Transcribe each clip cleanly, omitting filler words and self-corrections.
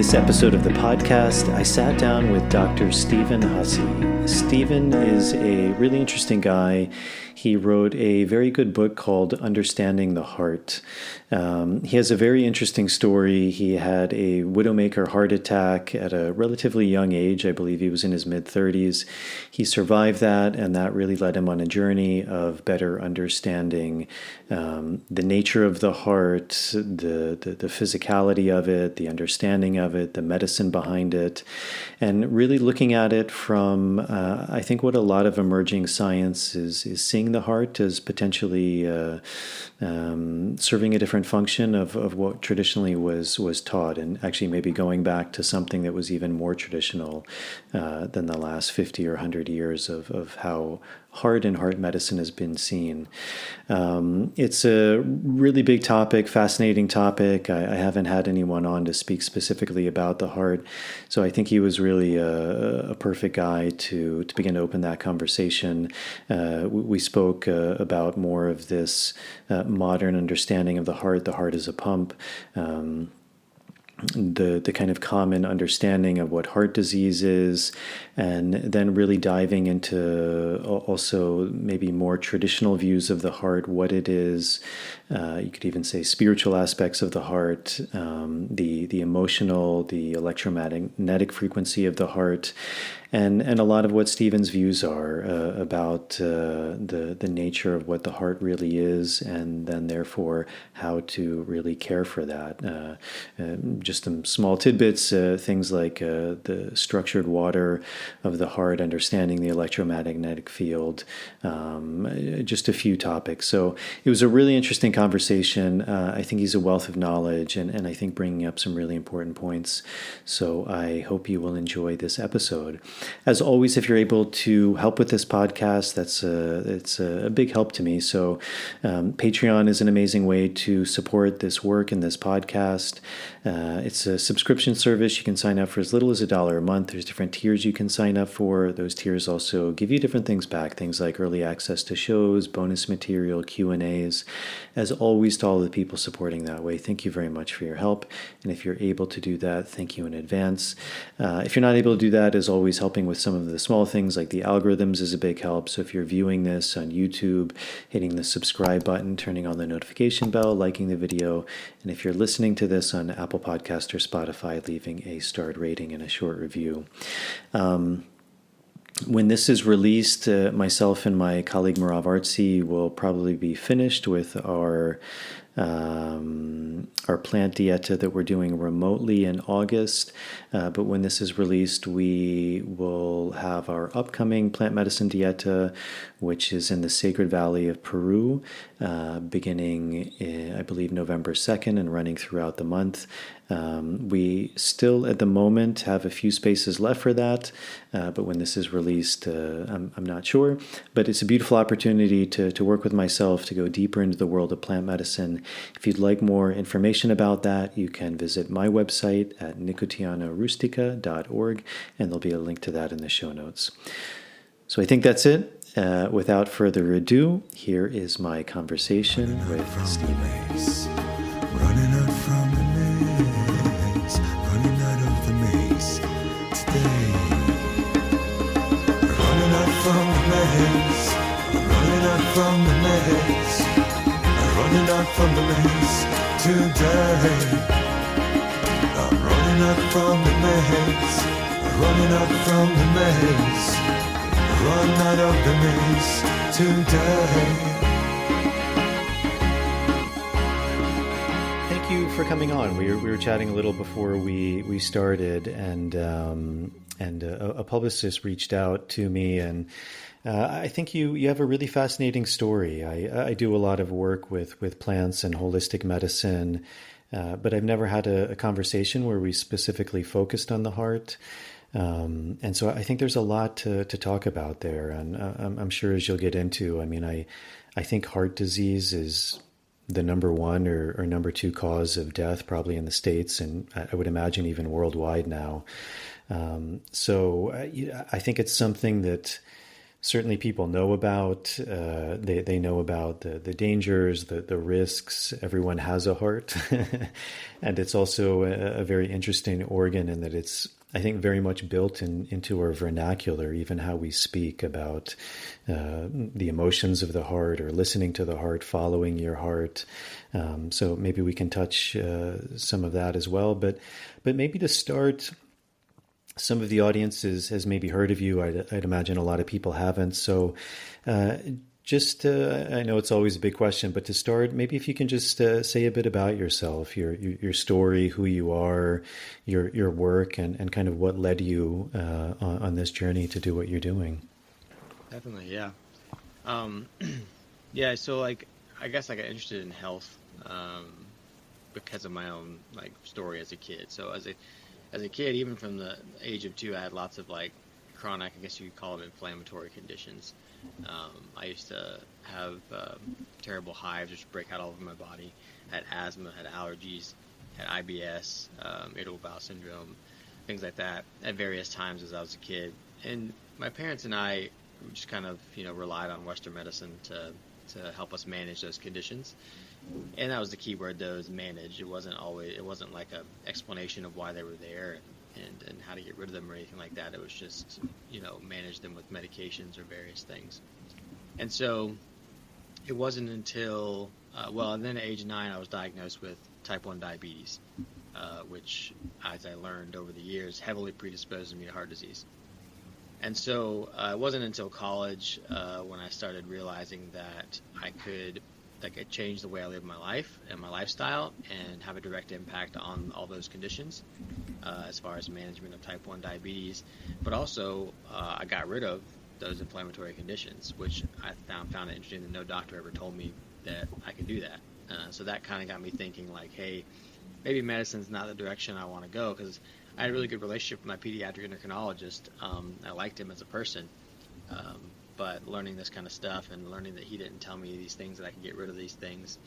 this episode of the podcast, I sat down with Dr. Stephen Hussey. Stephen is a really interesting guy. He wrote a very good book called Understanding the Heart. He has a very interesting story. He had a widowmaker heart attack at a relatively young age. I believe he was in his mid-30s. He survived that, and that really led him on a journey of better understanding the nature of the heart, the physicality of it, the understanding of it, the medicine behind it, and really looking at it from, I think, what a lot of emerging science is seeing the heart as potentially serving a different function of what traditionally was taught, and actually maybe going back to something that was even more traditional than the last 50 or 100 years of how heart and heart medicine has been seen. It's a really big topic, fascinating topic. I haven't had anyone on to speak specifically about the heart, so I think he was really a perfect guy to begin to open that conversation. We spoke about more of this modern understanding of the heart as a pump. The kind of common understanding of what heart disease is, and then really diving into also maybe more traditional views of the heart, what it is. You could even say spiritual aspects of the heart, the emotional, the electromagnetic frequency of the heart, and a lot of what Stephen's views are about the nature of what the heart really is, and then therefore how to really care for that. Just some small tidbits, things like the structured water of the heart, understanding the electromagnetic field, just a few topics. So it was a really interesting conversation. I think he's a wealth of knowledge, and I think bringing up some really important points. So I hope you will enjoy this episode. As always, if you're able to help with this podcast, it's a big help to me. So Patreon is an amazing way to support this work and this podcast. It's a subscription service. You can sign up for as little as $1 a month. There's different tiers you can sign up for. Those tiers also give you different things back, things like early access to shows, bonus material, Q&As. As always, to all the people supporting that way, thank you very much for your help. And if you're able to do that, thank you in advance. If you're not able to do that, as always, helping with some of the small things like the algorithms is a big help. So if you're viewing this on YouTube, hitting the subscribe button, turning on the notification bell, liking the video, and if you're listening to this on Apple Podcast or Spotify, leaving a starred rating and a short review. When this is released, myself and my colleague Marav Artsy will probably be finished with our plant dieta that we're doing remotely in August. But when this is released, we will have our upcoming plant medicine dieta, which is in the Sacred Valley of Peru, beginning, I believe, November 2nd and running throughout the month. We still, at the moment, have a few spaces left for that, but when this is released, I'm not sure. But it's a beautiful opportunity to work with myself, to go deeper into the world of plant medicine. If you'd like more information about that, you can visit my website at nicotianorustica.org, and there'll be a link to that in the show notes. So I think that's it. Without further ado, here is my conversation with Stephen. Running out from the maze, running out of the maze today. Running out from the maze, running out from the maze, running out from the maze today. I'm running out from the maze, running out from the maze, run out of the maze today. Thank you for coming on. We were chatting a little before we started, and a publicist reached out to me, and I think you have a really fascinating story. I do a lot of work with plants and holistic medicine, but I've never had a conversation where we specifically focused on the heart. And so I think there's a lot to talk about there, and I'm sure as you'll get into, I mean, I think heart disease is the number one or number two cause of death probably in the States, and I would imagine even worldwide now. So I think it's something that certainly people know about. They know about the dangers, the risks. Everyone has a heart. And it's also a very interesting organ in that it's, I think, very much built into our vernacular, even how we speak about the emotions of the heart or listening to the heart, following your heart. So maybe we can touch some of that as well. But maybe to start, some of the audience has maybe heard of you. I'd imagine a lot of people haven't. So I know it's always a big question, but to start, maybe if you can just say a bit about yourself, your story, who you are, your work, and kind of what led you on this journey to do what you're doing. Definitely, yeah. Um, yeah, so like I guess I got interested in health because of my own like story as a kid. So as a kid, even from the age of 2, I had lots of like chronic, I guess you could call them inflammatory conditions. I used to have terrible hives which break out all over my body. Had asthma, had allergies, had IBS, irritable bowel syndrome, things like that at various times as I was a kid. And my parents and I just kind of, relied on Western medicine to help us manage those conditions. And that was the key word, though, is manage. It wasn't like a explanation of why they were there and how to get rid of them or anything like that. It was just, manage them with medications or various things. And so it wasn't until, and then at age 9, I was diagnosed with type 1 diabetes, which, as I learned over the years, heavily predisposed me to heart disease. And so it wasn't until college when I started realizing that I could change the way I live my life and my lifestyle and have a direct impact on all those conditions as far as management of type 1 diabetes. But also I got rid of those inflammatory conditions, which I found it interesting that no doctor ever told me that I could do that. So that kind of got me thinking like, hey, maybe medicine's not the direction I want to go, because I had a really good relationship with my pediatric endocrinologist. I liked him as a person. But learning this kind of stuff and learning that he didn't tell me these things, that I could get rid of these things,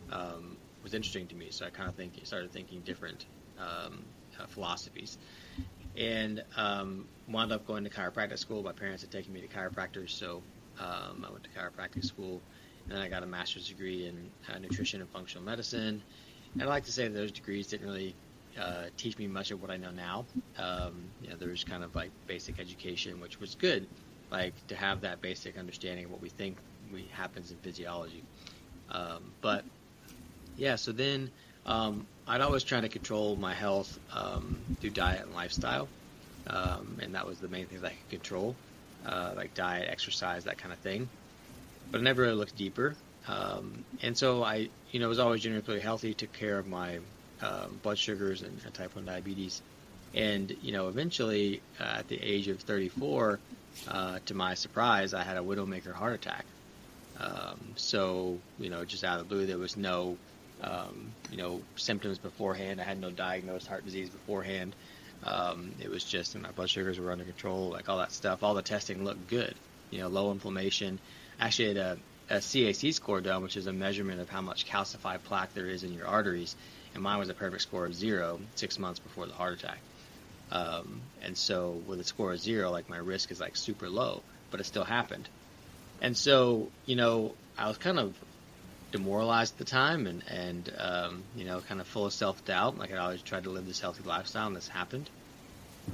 was interesting to me. So I kind of started thinking different philosophies. And wound up going to chiropractic school. My parents had taken me to chiropractors, so I went to chiropractic school. And then I got a master's degree in nutrition and functional medicine. And I like to say that those degrees didn't really teach me much of what I know now. There was kind of like basic education, which was good, like to have that basic understanding of what we think happens in physiology. So then I'd always try to control my health through diet and lifestyle, and that was the main things I could control, like diet, exercise, that kind of thing. But I never really looked deeper, and so I, was always generally pretty healthy, took care of my blood sugars and type 1 diabetes. And, eventually at the age of 34, to my surprise, I had a widowmaker heart attack. So, just out of the blue, there was no, symptoms beforehand. I had no diagnosed heart disease beforehand. It was just my blood sugars were under control, like all that stuff. All the testing looked good, low inflammation. Actually, had a CAC score done, which is a measurement of how much calcified plaque there is in your arteries. And mine was a perfect score of 0 6 months before the heart attack. And so with a score of 0, like my risk is like super low, but it still happened. And so, I was kind of demoralized at the time and kind of full of self-doubt. Like I always tried to live this healthy lifestyle, and this happened.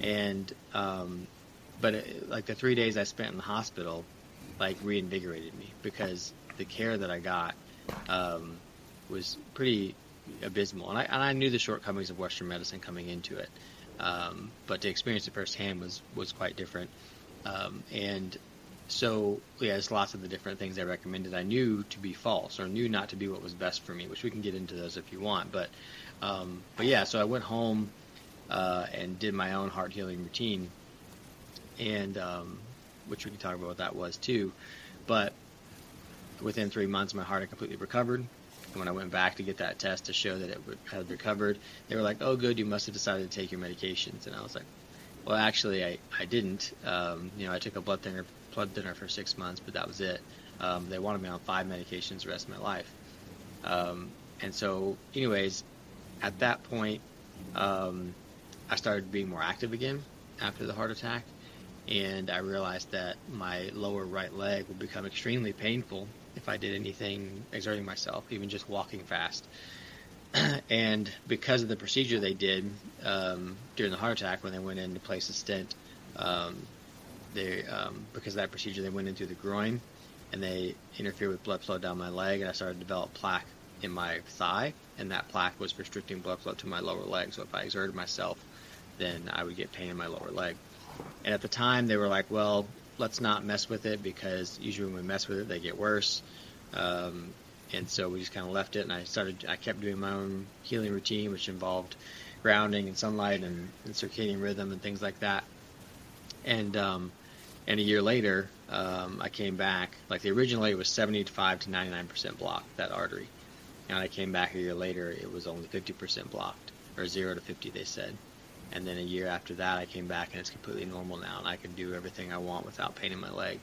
And, like the 3 days I spent in the hospital, like reinvigorated me, because the care that I got, was pretty abysmal. And I knew the shortcomings of Western medicine coming into it. But to experience it firsthand was quite different. And so, there's lots of the different things I recommended I knew to be false, or knew not to be what was best for me, which we can get into those if you want. But so I went home and did my own heart healing routine, and which we can talk about what that was too. But within 3 months, my heart had completely recovered. And when I went back to get that test to show that it had recovered, they were like, "Oh, good, you must have decided to take your medications." And I was like, "Well, actually, I didn't. I took a blood thinner for 6 months, but that was it. They wanted me on 5 medications the rest of my life." And so, anyways, at that point, I started being more active again after the heart attack. and I realized that my lower right leg would become extremely painful if I did anything exerting myself, even just walking fast. And because of the procedure they did during the heart attack when they went in to place a stent, because of that procedure they went in through the groin, and they interfered with blood flow down my leg, and I started to develop plaque in my thigh, and that plaque was restricting blood flow to my lower leg. So if I exerted myself, then I would get pain in my lower leg. And at the time, they were like, well, let's not mess with it, because usually when we mess with it, they get worse. And so we just kind of left it, and I kept doing my own healing routine, which involved grounding and sunlight and circadian rhythm and things like that. And a year later, I came back. Like, originally it was 75 to 99% blocked, that artery. And I came back a year later, it was only 50% blocked, or 0 to 50, they said. And then a year after that, I came back, and it's completely normal now, and I can do everything I want without pain in my leg.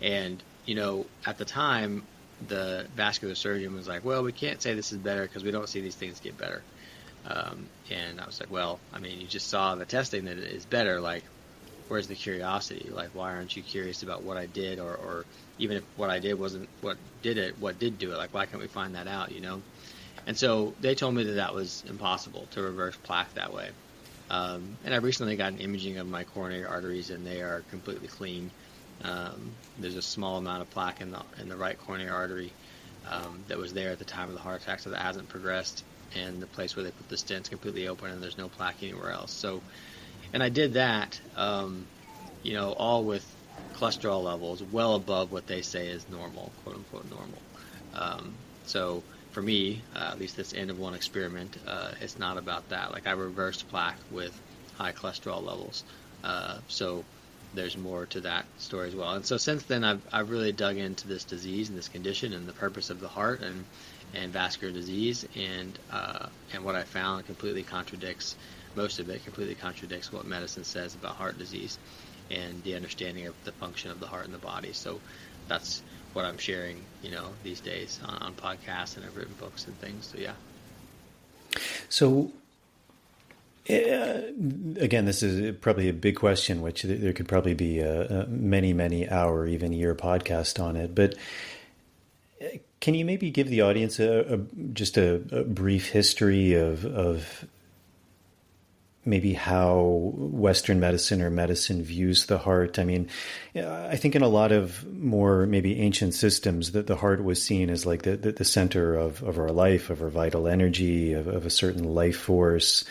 And, at the time, the vascular surgeon was like, well, we can't say this is better because we don't see these things get better. And I was like, well, I mean, you just saw the testing that it is better. Like, where's the curiosity? Like, why aren't you curious about what I did, or even if what I did wasn't what did do it? Like, why can't we find that out, And so they told me that was impossible to reverse plaque that way. And I recently got an imaging of my coronary arteries, and they are completely clean. There's a small amount of plaque in the right coronary artery that was there at the time of the heart attack, so that hasn't progressed. And the place where they put the stent's completely open, and there's no plaque anywhere else. So, and I did that, all with cholesterol levels well above what they say is normal, quote unquote normal. So for me, at least this end of one experiment, it's not about that. Like, I reversed plaque with high cholesterol levels. So there's more to that story as well. And so since then, I've really dug into this disease and this condition and the purpose of the heart and vascular disease, and what I found completely contradicts, most of it completely contradicts what medicine says about heart disease and the understanding of the function of the heart in the body. So that's what I'm sharing, these days on podcasts, and I've written books and things. So yeah. So again, this is probably a big question, which there could probably be a many hour, even year podcast on it. But can you maybe give the audience just a brief history of maybe how Western medicine or medicine views the heart? I mean, I think in a lot of more maybe ancient systems that the heart was seen as like the center of our life, of our vital energy, of a certain life force,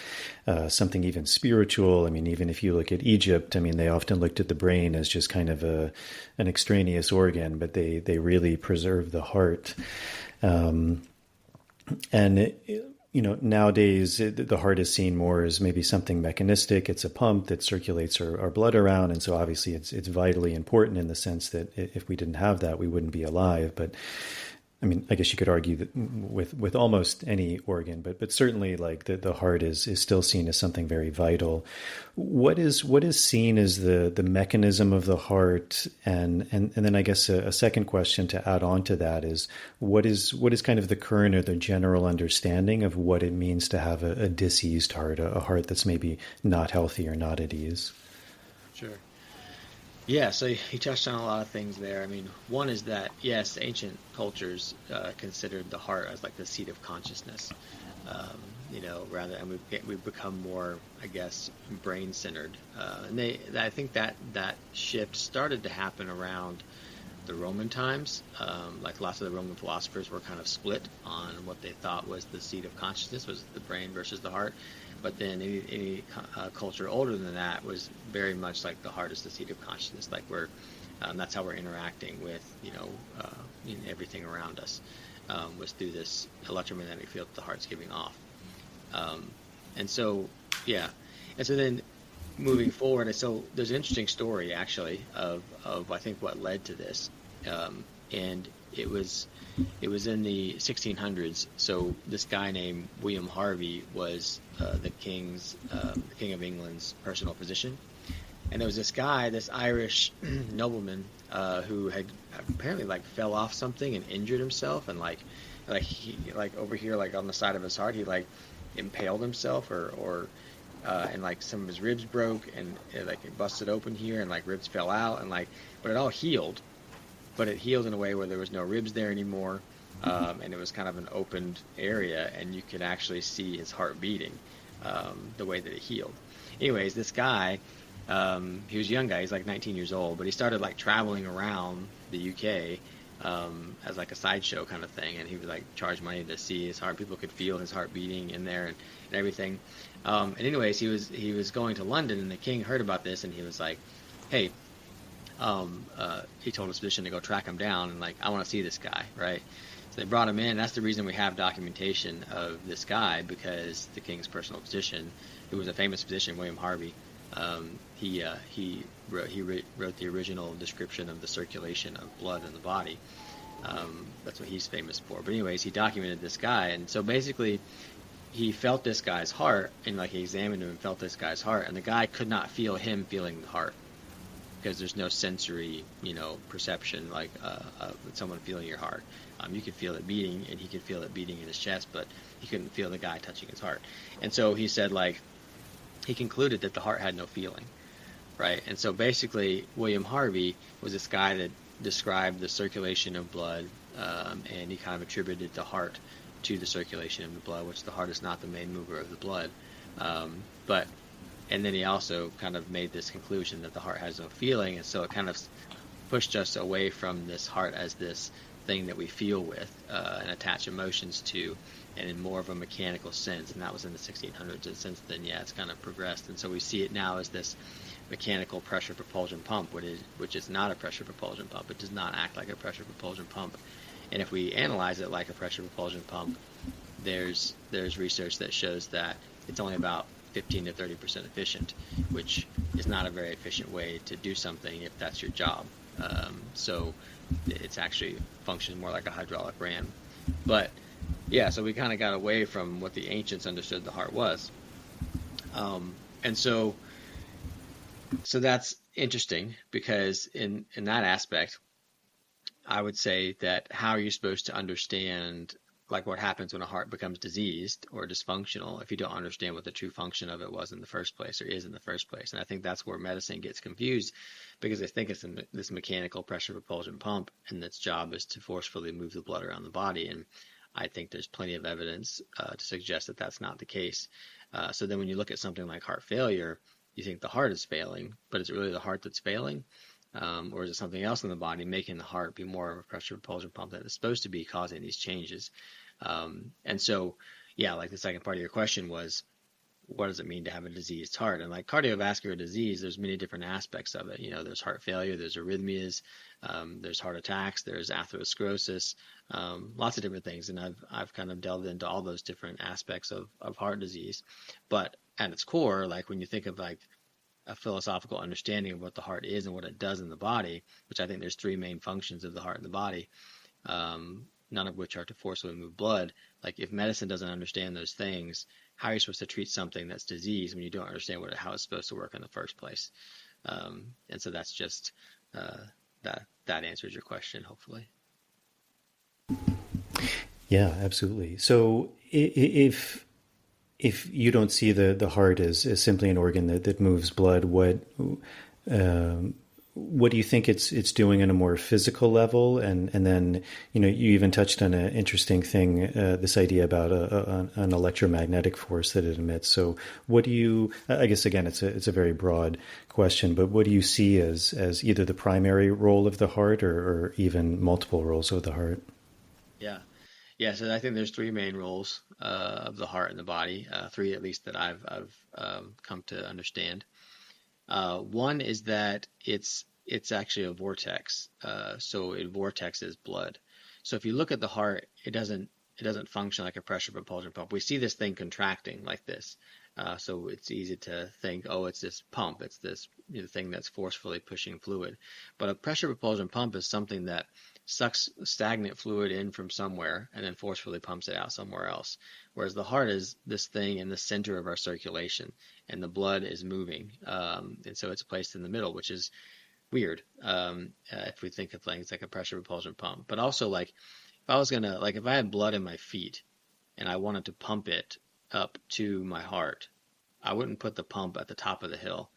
something even spiritual. I mean, even if you look at Egypt, I mean, they often looked at the brain as just kind of an extraneous organ, but they really preserve the heart. Nowadays the heart is seen more as maybe something mechanistic. It's a pump that circulates our blood around. And so obviously it's vitally important in the sense that if we didn't have that, we wouldn't be alive. But I mean, I guess you could argue that with almost any organ, but certainly like the heart is still seen as something very vital. What is seen as the mechanism of the heart, and then I guess a second question to add on to that is what is kind of the current or the general understanding of what it means to have a diseased heart, a heart that's maybe not healthy or not at ease? Sure. Yeah, so he touched on a lot of things there. I mean, one is that, yes, ancient cultures considered the heart as like the seat of consciousness, and we've become more, I guess, brain-centered. I think that shift started to happen around the Roman times. Like lots of the Roman philosophers were kind of split on what they thought was the seat of consciousness, was the brain versus the heart. But then any culture older than that was very much like the heart is the seat of consciousness. Like that's how we're interacting with everything around us, was through this electromagnetic field that the heart's giving off. And so then moving forward, so there's an interesting story actually of I think what led to this, and it was in the 1600s. So this guy named William Harvey was the king of England's personal physician, and there was this guy, this Irish nobleman, who had apparently like fell off something and injured himself, and he over here, like on the side of his heart, he like impaled himself or and like some of his ribs broke, and it busted open here, and like ribs fell out, and like, but it all healed. But it healed in a way where there was no ribs there anymore, and it was kind of an opened area, and you could actually see his heart beating, the way that it healed. Anyways, this guy, he was a young guy. He's like 19 years old, but he started like traveling around the UK, as like a sideshow kind of thing, and he would like charge money to see his heart. People could feel his heart beating in there and everything. And anyways, he was going to London, and the king heard about this, and he was like, "Hey," he told his physician to go track him down, and like, "I want to see this guy," right? So they brought him in. That's the reason we have documentation of this guy, because the king's personal physician, who was a famous physician, William Harvey, he wrote the original description of the circulation of blood in the body. That's what he's famous for. But anyways, he documented this guy, and so basically, he felt this guy's heart, and like he examined him and felt this guy's heart, and the guy could not feel him feeling the heart, because there's no sensory, perception like someone feeling your heart. You could feel it beating, and he could feel it beating in his chest, but he couldn't feel the guy touching his heart. And so he said, like, he concluded that the heart had no feeling, right? And so basically, William Harvey was this guy that described the circulation of blood, and he kind of attributed the heart to the circulation of the blood, which the heart is not the main mover of the blood. And then he also kind of made this conclusion that the heart has no feeling, and so it kind of pushed us away from this heart as this thing that we feel with, and attach emotions to, and in more of a mechanical sense. And that was in the 1600s, and since then, it's kind of progressed. And so we see it now as this mechanical pressure propulsion pump, which is not a pressure propulsion pump. It does not act like a pressure propulsion pump. And if we analyze it like a pressure propulsion pump, there's research that shows that it's only about 15 to 30% efficient, which is not a very efficient way to do something if that's your job. So it's actually functions more like a hydraulic ram. But so we kind of got away from what the ancients understood the heart was. And so that's interesting, because in that aspect, I would say that how are you supposed to understand like what happens when a heart becomes diseased or dysfunctional if you don't understand what the true function of it was in the first place, or is in the first place? And I think that's where medicine gets confused, because they think it's this mechanical pressure propulsion pump, and its job is to forcefully move the blood around the body. And I think there's plenty of evidence to suggest that that's not the case. So then when you look at something like heart failure, you think the heart is failing, but is it really the heart that's failing? Or is it something else in the body making the heart be more of a pressure propulsion pump that is supposed to be causing these changes? And so, like the second part of your question was, what does it mean to have a diseased heart? And like cardiovascular disease, there's many different aspects of it. There's heart failure, there's arrhythmias, there's heart attacks, there's atherosclerosis, lots of different things. And I've kind of delved into all those different aspects of heart disease. But at its core, like when you think of like a philosophical understanding of what the heart is and what it does in the body, which I think there's three main functions of the heart in the body, none of which are to forcibly move blood. Like if medicine doesn't understand those things, how are you supposed to treat something that's diseased when you don't understand how it's supposed to work in the first place? And so that's just that answers your question, hopefully. Yeah, absolutely. So if you don't see the heart as simply an organ that moves blood, what do you think it's doing on a more physical level? And then, you even touched on an interesting thing, this idea about an electromagnetic force that it emits. So what do you, I guess, again, it's a very broad question, but what do you see as either the primary role of the heart or even multiple roles of the heart? Yeah, so I think there's three main roles of the heart in the body, three at least that I've come to understand. One is that it's actually a vortex, so it vortexes blood. So if you look at the heart, it doesn't function like a pressure propulsion pump. We see this thing contracting like this, so it's easy to think, oh, it's this pump, it's this thing that's forcefully pushing fluid. But a pressure propulsion pump is something that sucks stagnant fluid in from somewhere and then forcefully pumps it out somewhere else. Whereas the heart is this thing in the center of our circulation, and the blood is moving. And so it's placed in the middle, which is weird if we think of things like a pressure propulsion pump. But also, like, if I had blood in my feet and I wanted to pump it up to my heart, I wouldn't put the pump at the top of the hill.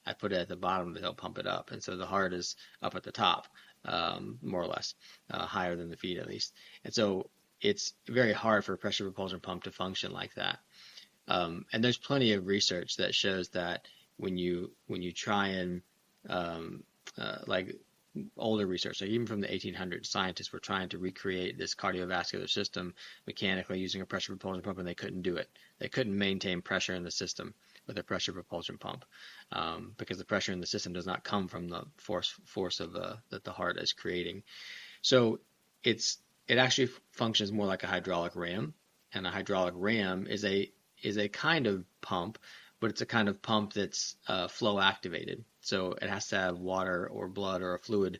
I put it at the bottom of the hill, pump it up. And so the heart is up at the top, more or less, higher than the feet at least. And so it's very hard for a pressure propulsion pump to function like that. And there's plenty of research that shows that when you try and like older research, like even from the 1800s, scientists were trying to recreate this cardiovascular system mechanically using a pressure propulsion pump, and they couldn't do it. They couldn't maintain pressure in the system with a pressure propulsion pump, because the pressure in the system does not come from the force of that the heart is creating. So it actually functions more like a hydraulic ram, and a hydraulic ram is a kind of pump, but it's a kind of pump that's flow activated. So it has to have water or blood or a fluid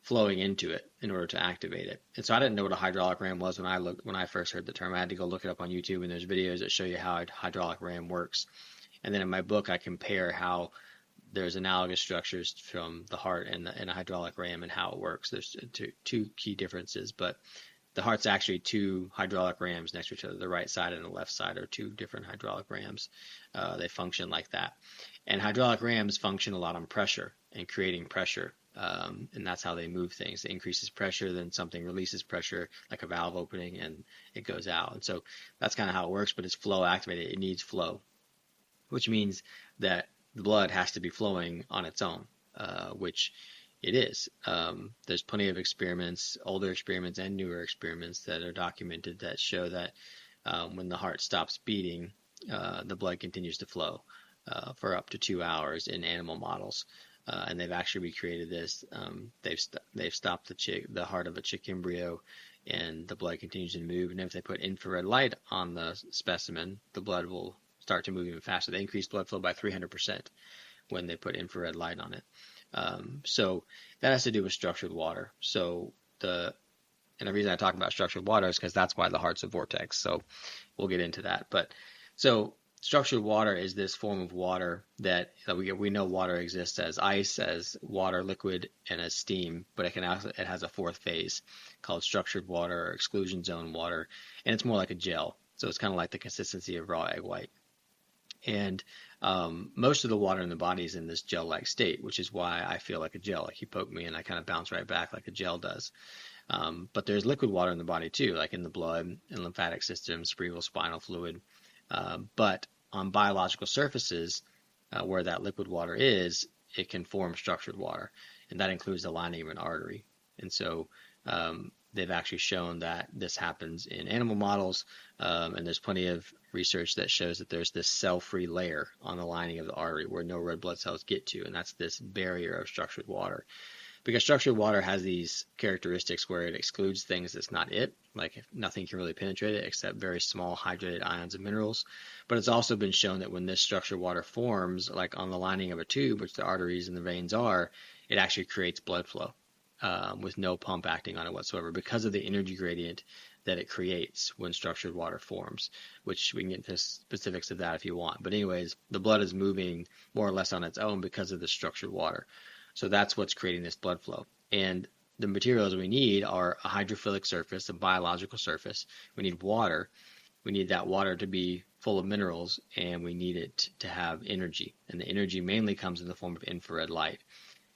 flowing into it in order to activate it. And so I didn't know what a hydraulic ram was when I first heard the term. I had to go look it up on YouTube, and there's videos that show you how a hydraulic ram works. And then in my book, I compare how there's analogous structures from the heart and a hydraulic ram and how it works. There's two key differences, but the heart's actually two hydraulic rams next to each other. The right side and the left side are two different hydraulic rams. They function like that. And hydraulic rams function a lot on pressure and creating pressure. And that's how they move things. It increases pressure, then something releases pressure, like a valve opening, and it goes out. And so that's kind of how it works, but it's flow activated. It needs flow, which means that the blood has to be flowing on its own, which it is. There's plenty of experiments, older experiments and newer experiments that are documented that show that when the heart stops beating, the blood continues to flow for up to 2 hours in animal models. And they've actually recreated this. They've stopped the heart of a chick embryo, and the blood continues to move. And if they put infrared light on the specimen, the blood will start to move even faster. They increase blood flow by 300% when they put infrared light on it. So that has to do with structured water. And the reason I talk about structured water is because that's why the heart's a vortex. So we'll get into that. So structured water is this form of water that we know water exists as ice, as water, liquid, and as steam, but it has a fourth phase called structured water or exclusion zone water, and it's more like a gel. So it's kind of like the consistency of raw egg white. And most of the water in the body is in this gel-like state, which is why I feel like a gel. Like you poke me and I kind of bounce right back like a gel does. But there's liquid water in the body too, like in the blood and lymphatic system, cerebral spinal fluid. But on biological surfaces where that liquid water is, it can form structured water. And that includes the lining of an artery. And so they've actually shown that this happens in animal models, and there's plenty of research that shows that there's this cell-free layer on the lining of the artery where no red blood cells get to, and that's this barrier of structured water. Because structured water has these characteristics where it excludes things that's not it, like nothing can really penetrate it except very small hydrated ions of minerals. But it's also been shown that when this structured water forms, like on the lining of a tube, which the arteries and the veins are, it actually creates blood flow. With no pump acting on it whatsoever, because of the energy gradient that it creates when structured water forms, which we can get into specifics of that if you want. But anyways, the blood is moving more or less on its own because of the structured water. So that's what's creating this blood flow. And the materials we need are a hydrophilic surface, a biological surface. We need water. We need that water to be full of minerals, and we need it to have energy. And the energy mainly comes in the form of infrared light,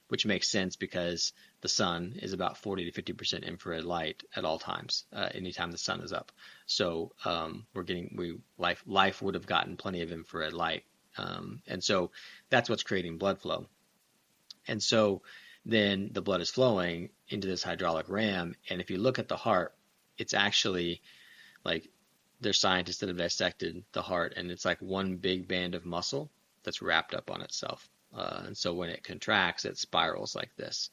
which makes sense because the sun is about 40 to 50% infrared light at all times, anytime the sun is up. So life would have gotten plenty of infrared light. And so that's what's creating blood flow. And so then the blood is flowing into this hydraulic ram. And if you look at the heart, it's actually like there's scientists that have dissected the heart, and it's like one big band of muscle that's wrapped up on itself. And so when it contracts, it spirals like this.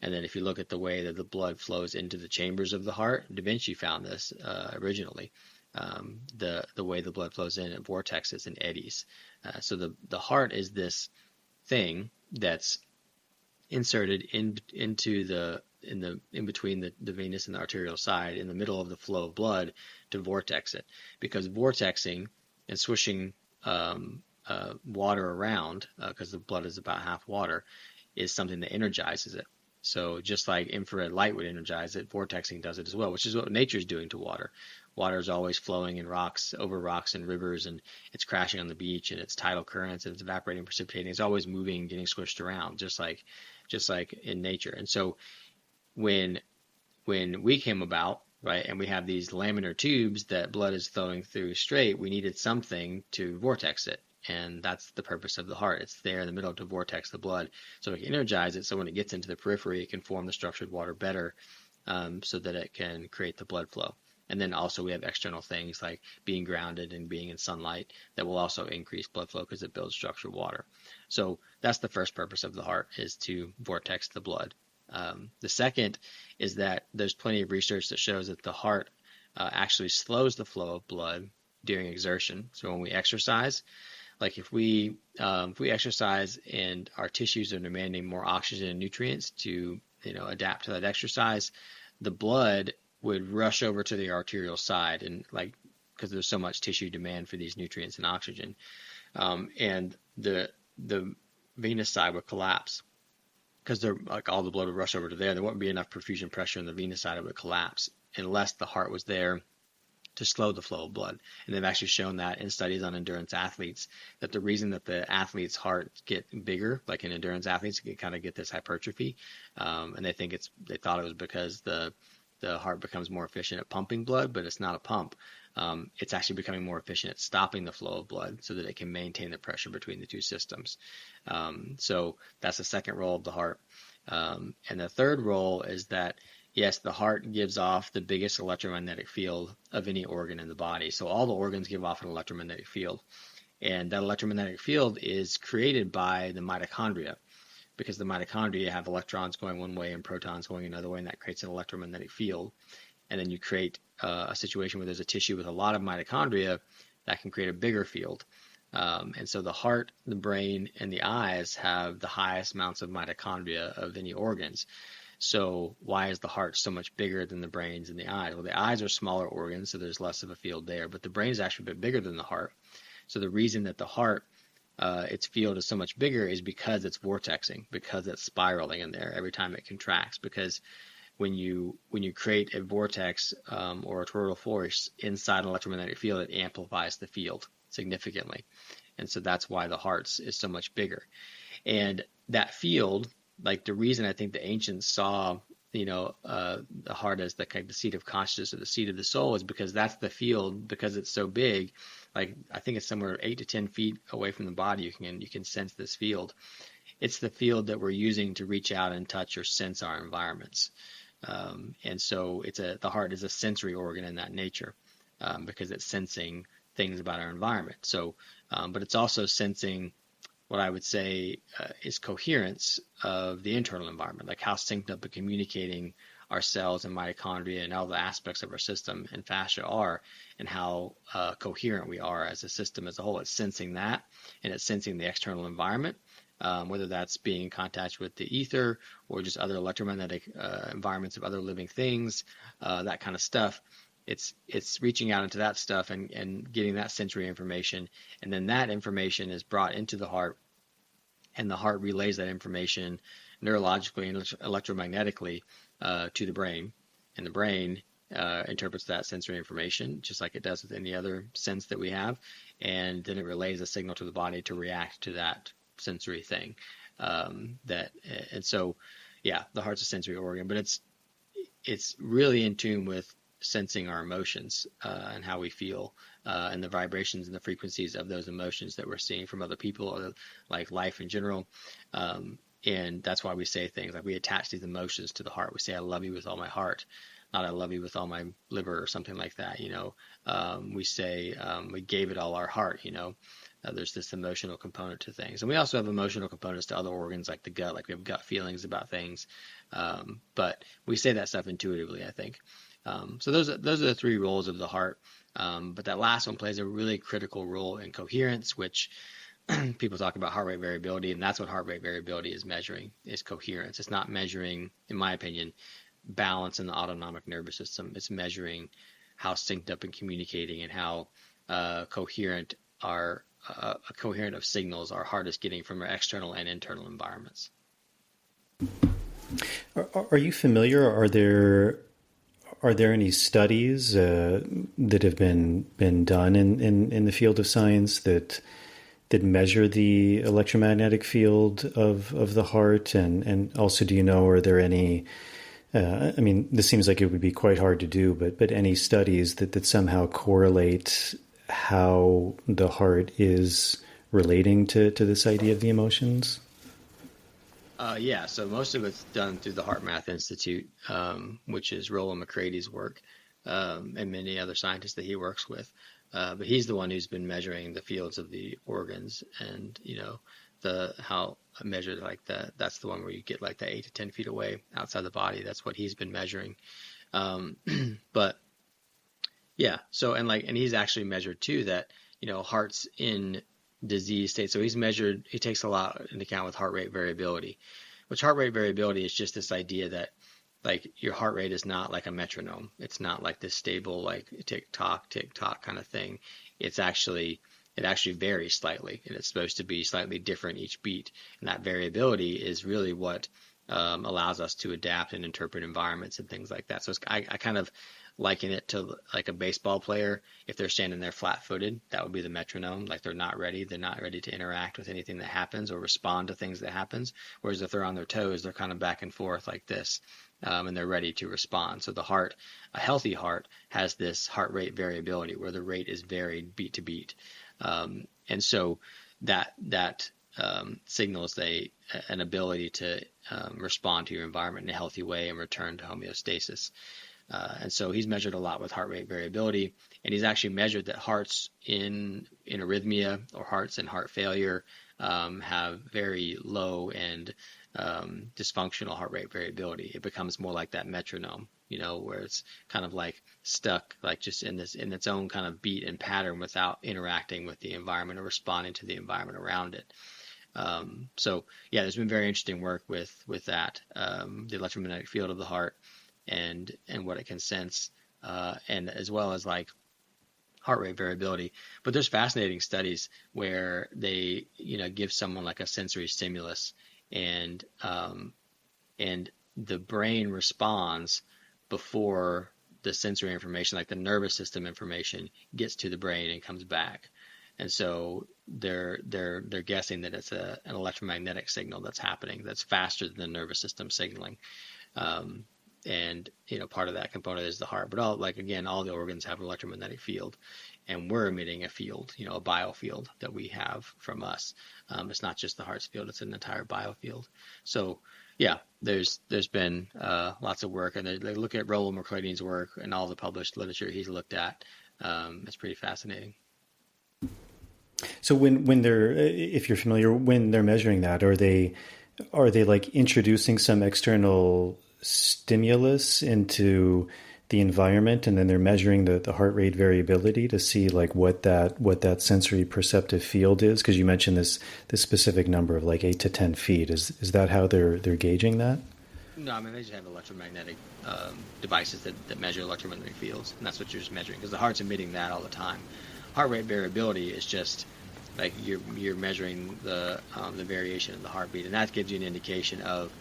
And then if you look at the way that the blood flows into the chambers of the heart, Da Vinci found this originally. The way the blood flows in, it vortexes and eddies. So the heart is this thing that's inserted in between the venous and the arterial side in the middle of the flow of blood to vortex it, because vortexing and swishing water around, because the blood is about half water, is something that energizes it. So just like infrared light would energize it, vortexing does it as well, which is what nature is doing to water. water is always flowing in rocks, over rocks and rivers, and it's crashing on the beach, and it's tidal currents, and it's evaporating, precipitating. It's always moving, getting squished around, just like in nature. And so when we came about, right, and we have these laminar tubes that blood is flowing through straight, we needed something to vortex it. And that's the purpose of the heart. It's there in the middle to vortex the blood so it can energize it. So when it gets into the periphery, it can form the structured water better, so that it can create the blood flow. And then also we have external things like being grounded and being in sunlight that will also increase blood flow because it builds structured water. So that's the first purpose of the heart, is to vortex the blood. The second is that there's plenty of research that shows that the heart actually slows the flow of blood during exertion. So when we exercise, like if we exercise and our tissues are demanding more oxygen and nutrients to adapt to that exercise, the blood would rush over to the arterial side, and like because there's so much tissue demand for these nutrients and oxygen, and the venous side would collapse because they're like all the blood would rush over to there. There wouldn't be enough perfusion pressure in the venous side; it would collapse unless the heart was there to slow the flow of blood. And they've actually shown that in studies on endurance athletes, that the reason that the athletes' hearts get bigger, like in endurance athletes, kind of get this hypertrophy, and they thought it was because the heart becomes more efficient at pumping blood, but it's not a pump. It's actually becoming more efficient at stopping the flow of blood so that it can maintain the pressure between the two systems. So that's the second role of the heart. And the third role is that, yes, the heart gives off the biggest electromagnetic field of any organ in the body. So all the organs give off an electromagnetic field. And that electromagnetic field is created by the mitochondria, because the mitochondria have electrons going one way and protons going another way, and that creates an electromagnetic field. And then you create a situation where there's a tissue with a lot of mitochondria that can create a bigger field. And so the heart, the brain, and the eyes have the highest amounts of mitochondria of any organs. So why is the heart so much bigger than the brains and the eyes? Well, the eyes are smaller organs, so there's less of a field there, but the brain is actually a bit bigger than the heart. So the reason that the heart, its field is so much bigger is because it's vortexing, because it's spiraling in there every time it contracts. Because when you create a vortex or a toroidal force inside an electromagnetic field, it amplifies the field significantly. And so that's why the heart is so much bigger. And that field, like the reason I think the ancients saw, the heart as the kind of the seat of consciousness or the seat of the soul, is because that's the field, because it's so big. Like I think it's somewhere 8 to 10 feet away from the body. You can sense this field. It's the field that we're using to reach out and touch or sense our environments. And so the heart is a sensory organ in that nature, because it's sensing things about our environment. So, but it's also sensing what I would say is coherence of the internal environment, like how synced up and communicating our cells and mitochondria and all the aspects of our system and fascia are, and how coherent we are as a system as a whole. It's sensing that, and it's sensing the external environment, whether that's being in contact with the ether or just other electromagnetic environments of other living things, that kind of stuff. It's reaching out into that stuff and getting that sensory information, and then that information is brought into the heart, and the heart relays that information neurologically and electromagnetically to the brain, and the brain interprets that sensory information just like it does with any other sense that we have, and then it relays a signal to the body to react to that sensory thing. And so, yeah, the heart's a sensory organ, but it's really in tune with sensing our emotions and how we feel, and the vibrations and the frequencies of those emotions that we're seeing from other people, or like life in general. And that's why we say things like we attach these emotions to the heart. We say, I love you with all my heart, not I love you with all my liver or something like that. We say we gave it all our heart. There's this emotional component to things. And we also have emotional components to other organs like the gut, like we have gut feelings about things. But we say that stuff intuitively, I think. So those are the three roles of the heart. But that last one plays a really critical role in coherence, which people talk about heart rate variability, and that's what heart rate variability is measuring, is coherence. It's not measuring, in my opinion, balance in the autonomic nervous system. It's measuring how synced up and communicating and how coherent of signals our heart is getting from our external and internal environments. Are you familiar? are there any studies that have been done in the field of science that measure the electromagnetic field of the heart? And also, do you know, are there any, I mean, this seems like it would be quite hard to do, but any studies that somehow correlate how the heart is relating to this idea of the emotions? Yeah, so most of it's done through the Heart Math Institute, which is Roland McCrady's work, and many other scientists that he works with. But he's the one who's been measuring the fields of the organs, and the how measured like that. That's the one where you get like the 8 to 10 feet away outside the body. That's what he's been measuring. But yeah, so and he's actually measured too that hearts in disease state. So he takes a lot into account with heart rate variability, which heart rate variability is just this idea that like your heart rate is not like a metronome. It's not like this stable, like tick tock kind of thing. It actually varies slightly, and it's supposed to be slightly different each beat. And that variability is really what allows us to adapt and interpret environments and things like that. So I kind of liken it to like a baseball player. If they're standing there flat-footed, that would be the metronome. Like they're not ready to interact with anything that happens or respond to things that happens. Whereas if they're on their toes, they're kind of back and forth like this, and they're ready to respond. So a healthy heart has this heart rate variability where the rate is varied beat to beat, and so that signals an ability to respond to your environment in a healthy way and return to homeostasis. And so he's measured a lot with heart rate variability, and he's actually measured that hearts in arrhythmia or hearts in heart failure have very low and dysfunctional heart rate variability. It becomes more like that metronome, where it's kind of like stuck, like just in its own kind of beat and pattern without interacting with the environment or responding to the environment around it. So yeah, there's been very interesting work with that, the electromagnetic field of the heart and what it can sense, and as well as like heart rate variability. But there's fascinating studies where they give someone like a sensory stimulus, and the brain responds before the sensory information, like the nervous system information, gets to the brain and comes back. And so they're guessing that it's an electromagnetic signal that's happening that's faster than the nervous system signaling. And part of that component is the heart, but all the organs have an electromagnetic field, and we're emitting a field, a biofield that we have from us. It's not just the heart's field; it's an entire biofield. So yeah, there's been lots of work, and they look at Roland McCrady's work and all the published literature he's looked at. It's pretty fascinating. So when they're, if you're familiar, when they're measuring that, are they like introducing some external stimulus into the environment, and then they're measuring the heart rate variability to see like what that sensory perceptive field is? Because you mentioned this specific number of like 8 to 10 feet. Is that how they're gauging that? No, I mean they just have electromagnetic devices that measure electromagnetic fields, and that's what you're just measuring, because the heart's emitting that all the time. Heart rate variability is just like you're measuring the variation of the heartbeat, and that gives you an indication of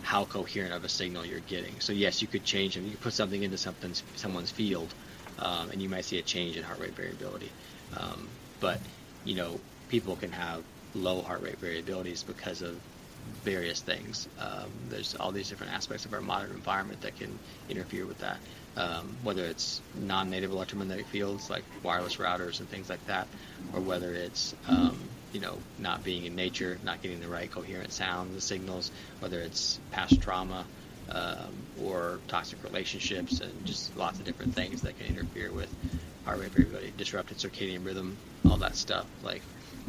how coherent of a signal you're getting. So yes, you could change them. You could put something into someone's field, and you might see a change in heart rate variability. But people can have low heart rate variabilities because of various things. There's all these different aspects of our modern environment that can interfere with that. Whether it's non-native electromagnetic fields like wireless routers and things like that, or whether it's not being in nature, not getting the right coherent sounds and signals, whether it's past trauma or toxic relationships, and just lots of different things that can interfere with heart rate variability, disrupted circadian rhythm, all that stuff. Like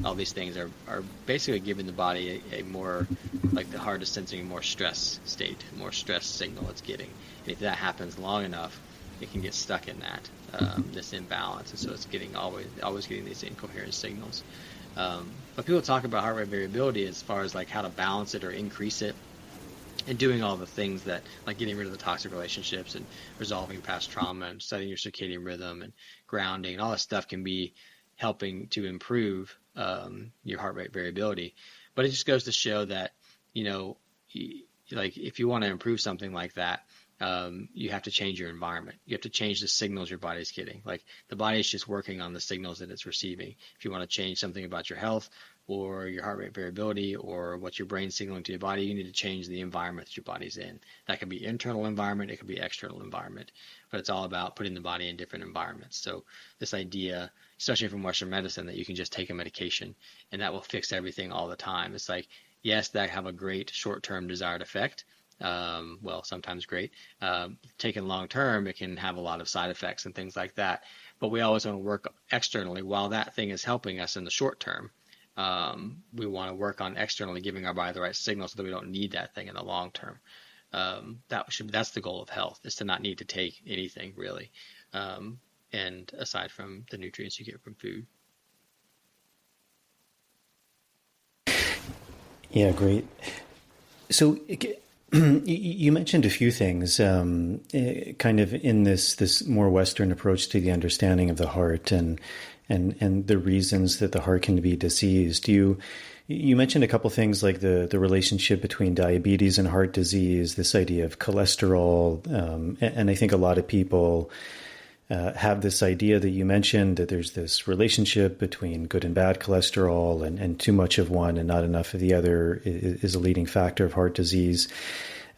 all these things are basically giving the body a more, like the heart is sensing a more stress state, more stress signal it's getting. And if that happens long enough, it can get stuck in that this imbalance, and so it's getting always getting these incoherent signals. But people talk about heart rate variability as far as like how to balance it or increase it, and doing all the things that, like getting rid of the toxic relationships and resolving past trauma and studying your circadian rhythm and grounding, and all that stuff can be helping to improve your heart rate variability. But it just goes to show that, like if you want to improve something like that, you have to change your environment. You have to change the signals your body's getting. Like the body is just working on the signals that it's receiving. If you want to change something about your health or your heart rate variability or what your brain's signaling to your body, you need to change the environment that your body's in. That could be internal environment, it could be external environment, but it's all about putting the body in different environments. So this idea, especially from Western medicine, that you can just take a medication and that will fix everything all the time. It's like, yes, that have a great short-term desired effect. Well, sometimes great. Taken long term, it can have a lot of side effects and things like that. But we always want to work externally while that thing is helping us in the short term. We want to work on externally giving our body the right signals so that we don't need that thing in the long term. That's the goal of health, is to not need to take anything really. And aside from the nutrients you get from food. Yeah, great. So you mentioned a few things, kind of in this more Western approach to the understanding of the heart and the reasons that the heart can be diseased. You mentioned a couple things like the relationship between diabetes and heart disease, this idea of cholesterol, and I think a lot of people have this idea that you mentioned, that there's this relationship between good and bad cholesterol, and too much of one and not enough of the other is a leading factor of heart disease.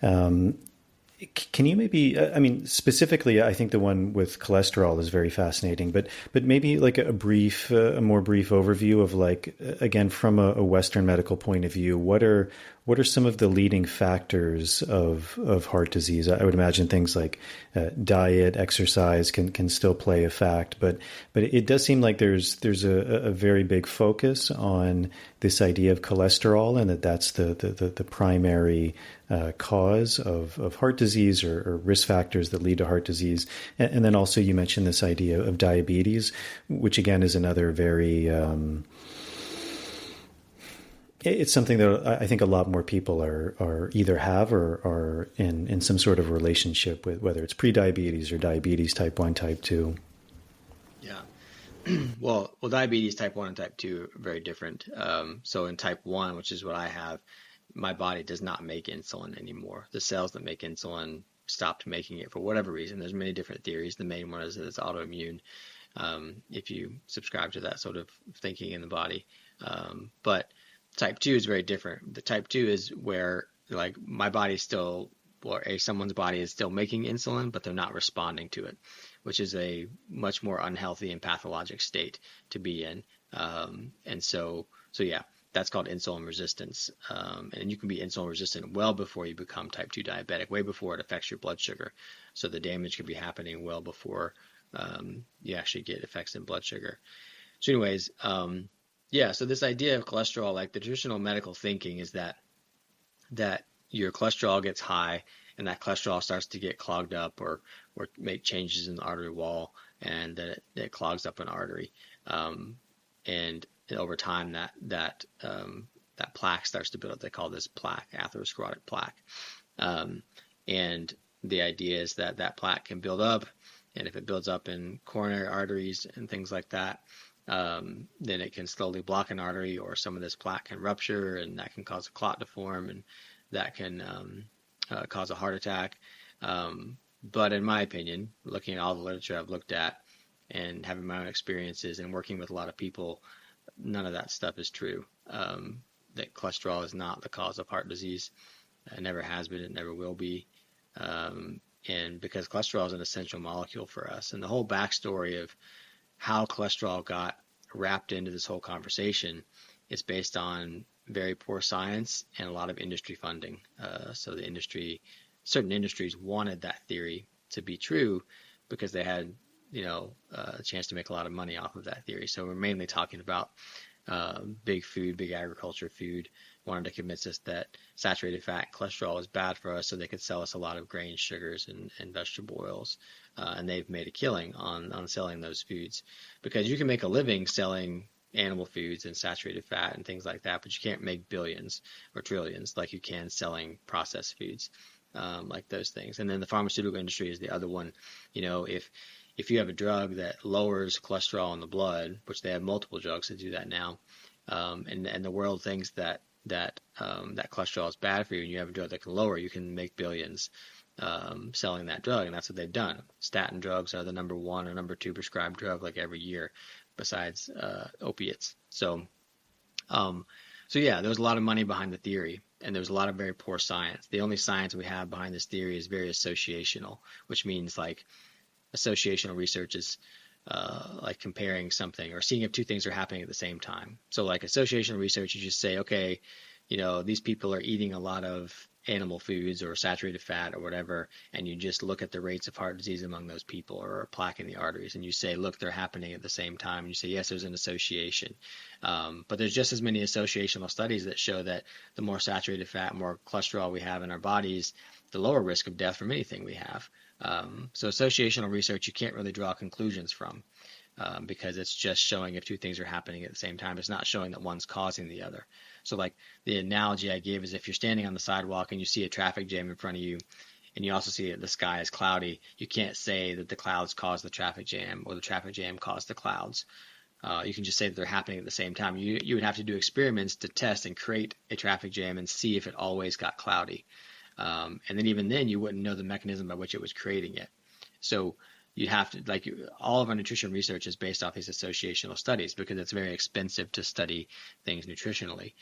Can you maybe, I mean, specifically, I think the one with cholesterol is very fascinating, but maybe like a more brief overview of, like, again, from a Western medical point of view, what are some of the leading factors of heart disease? I would imagine things like diet, exercise can still play a fact, but it does seem like there's a very big focus on this idea of cholesterol, and that's the primary cause of heart disease or risk factors that lead to heart disease. And then also you mentioned this idea of diabetes, which again is another very, it's something that I think a lot more people are either have or are in some sort of relationship with, whether it's prediabetes or diabetes type 1, type 2. Yeah. Well, diabetes type 1 and type 2 are very different. So in type 1, which is what I have, my body does not make insulin anymore. The cells that make insulin stopped making it for whatever reason. There's many different theories. The main one is that it's autoimmune, if you subscribe to that sort of thinking in the body. But type 2 is very different. The type 2 is where, like, my body still, or someone's body is still making insulin, but they're not responding to it, which is a much more unhealthy and pathologic state to be in. And so yeah, that's called insulin resistance. And you can be insulin resistant well before you become type 2 diabetic, way before it affects your blood sugar. So the damage could be happening well before you actually get effects in blood sugar. So anyways, yeah, so this idea of cholesterol, like the traditional medical thinking is that your cholesterol gets high and that cholesterol starts to get clogged up or make changes in the artery wall, and that it clogs up an artery. And over time that plaque starts to build up. They call this plaque, atherosclerotic plaque. And the idea is that plaque can build up, and if it builds up in coronary arteries and things like that, then it can slowly block an artery, or some of this plaque can rupture, and that can cause a clot to form, and that can cause a heart attack. But in my opinion, looking at all the literature I've looked at and having my own experiences and working with a lot of people, none of that stuff is true. That cholesterol is not the cause of heart disease. It never has been. It never will be. And because cholesterol is an essential molecule for us, and the whole backstory of how cholesterol got wrapped into this whole conversation is based on very poor science and a lot of industry funding. So the industry, certain industries wanted that theory to be true because they had, a chance to make a lot of money off of that theory. So we're mainly talking about big food, big agriculture food, wanted to convince us that saturated fat, cholesterol is bad for us, so they could sell us a lot of grains, sugars, and vegetable oils. And they've made a killing on selling those foods, because you can make a living selling animal foods and saturated fat and things like that, but you can't make billions or trillions like you can selling processed foods, like those things. And then the pharmaceutical industry is the other one. If you have a drug that lowers cholesterol in the blood, which they have multiple drugs that do that now, and the world thinks that that cholesterol is bad for you, and you have a drug that can lower, you can make billions selling that drug, and that's what they've done. Statin drugs are the number one or number two prescribed drug like every year, besides opiates. So yeah, there was a lot of money behind the theory, and there was a lot of very poor science. The only science we have behind this theory is very associational, which means like associational research is like comparing something or seeing if two things are happening at the same time. So like associational research, you just say, okay, these people are eating a lot of animal foods or saturated fat or whatever, and you just look at the rates of heart disease among those people or plaque in the arteries, and you say, look, they're happening at the same time. And you say, yes, there's an association. But there's just as many associational studies that show that the more saturated fat, more cholesterol we have in our bodies, the lower risk of death from anything we have. So associational research, you can't really draw conclusions from because it's just showing if two things are happening at the same time. It's not showing that one's causing the other. So like the analogy I gave is if you're standing on the sidewalk and you see a traffic jam in front of you, and you also see that the sky is cloudy, you can't say that the clouds caused the traffic jam or the traffic jam caused the clouds. You can just say that they're happening at the same time. You would have to do experiments to test and create a traffic jam and see if it always got cloudy. And then even then, you wouldn't know the mechanism by which it was creating it. So you have to, like, all of our nutrition research is based off these associational studies because it's very expensive to study things nutritionally.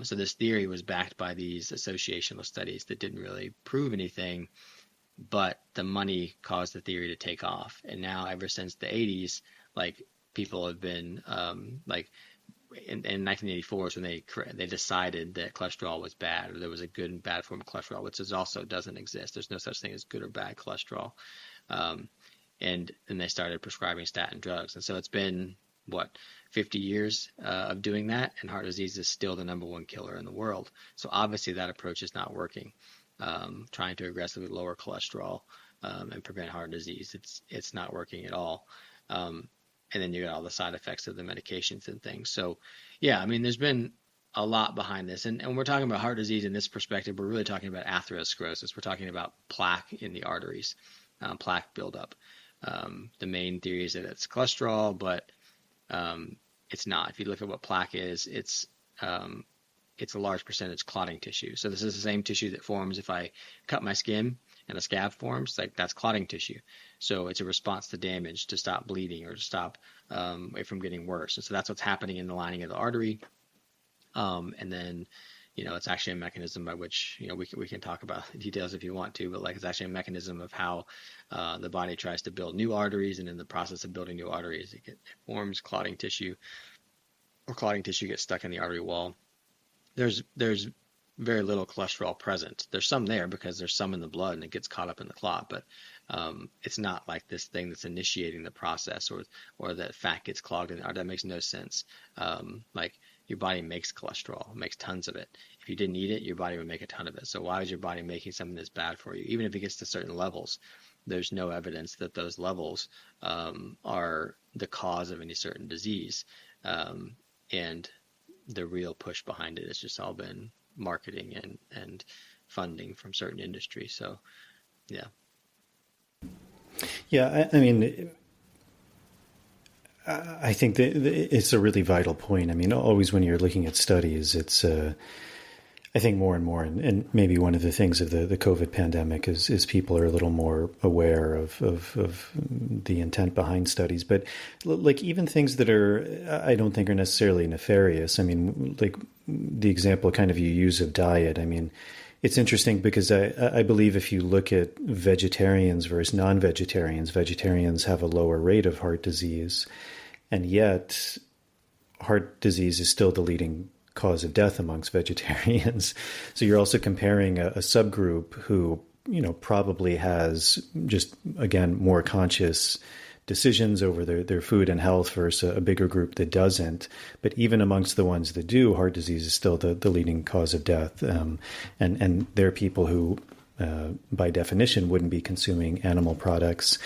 So this theory was backed by these associational studies that didn't really prove anything, but the money caused the theory to take off. And now ever since the 80s, like, people have been in 1984 is when they decided that cholesterol was bad, or there was a good and bad form of cholesterol, which also doesn't exist. There's no such thing as good or bad cholesterol. And then they started prescribing statin drugs. And so it's been, 50 years of doing that, and heart disease is still the number one killer in the world. So obviously that approach is not working, trying to aggressively lower cholesterol and prevent heart disease. It's not working at all. And then you got all the side effects of the medications and things. So, yeah, I mean, there's been a lot behind this. And we're talking about heart disease in this perspective. We're really talking about atherosclerosis. We're talking about plaque in the arteries, plaque buildup. The main theory is that it's cholesterol, but it's not. If you look at what plaque is, it's a large percentage clotting tissue. So this is the same tissue that forms if I cut my skin and a scab forms, like that's clotting tissue. So it's a response to damage to stop bleeding or to stop it from getting worse. And so that's what's happening in the lining of the artery. And then, it's actually a mechanism by which, we can talk about the details if you want to, but like it's actually a mechanism of how the body tries to build new arteries. And in the process of building new arteries, it forms clotting tissue, or clotting tissue gets stuck in the artery wall. There's very little cholesterol present. There's some there because there's some in the blood and it gets caught up in the clot, but it's not like this thing that's initiating the process, or that fat gets clogged in the artery. That makes no sense. Like your body makes cholesterol, makes tons of it. If you didn't eat it, your body would make a ton of it. So why is your body making something that's bad for you? Even if it gets to certain levels, there's no evidence that those levels are the cause of any certain disease. And the real push behind it has just all been marketing and funding from certain industries. So, yeah. Yeah, I mean, I think that it's a really vital point. I mean, always when you're looking at studies, it's, I think more and more, and maybe one of the things of the COVID pandemic is people are a little more aware of the intent behind studies. But like even things that I don't think are necessarily nefarious. I mean, like the example kind of you use of diet. I mean, it's interesting because I believe if you look at vegetarians versus non-vegetarians, vegetarians have a lower rate of heart disease, and yet heart disease is still the leading cause of death amongst vegetarians. So you're also comparing a subgroup who, probably has just, again, more conscious decisions over their food and health versus a bigger group that doesn't. But even amongst the ones that do, heart disease is still the leading cause of death. And there are people who, by definition, wouldn't be consuming animal products.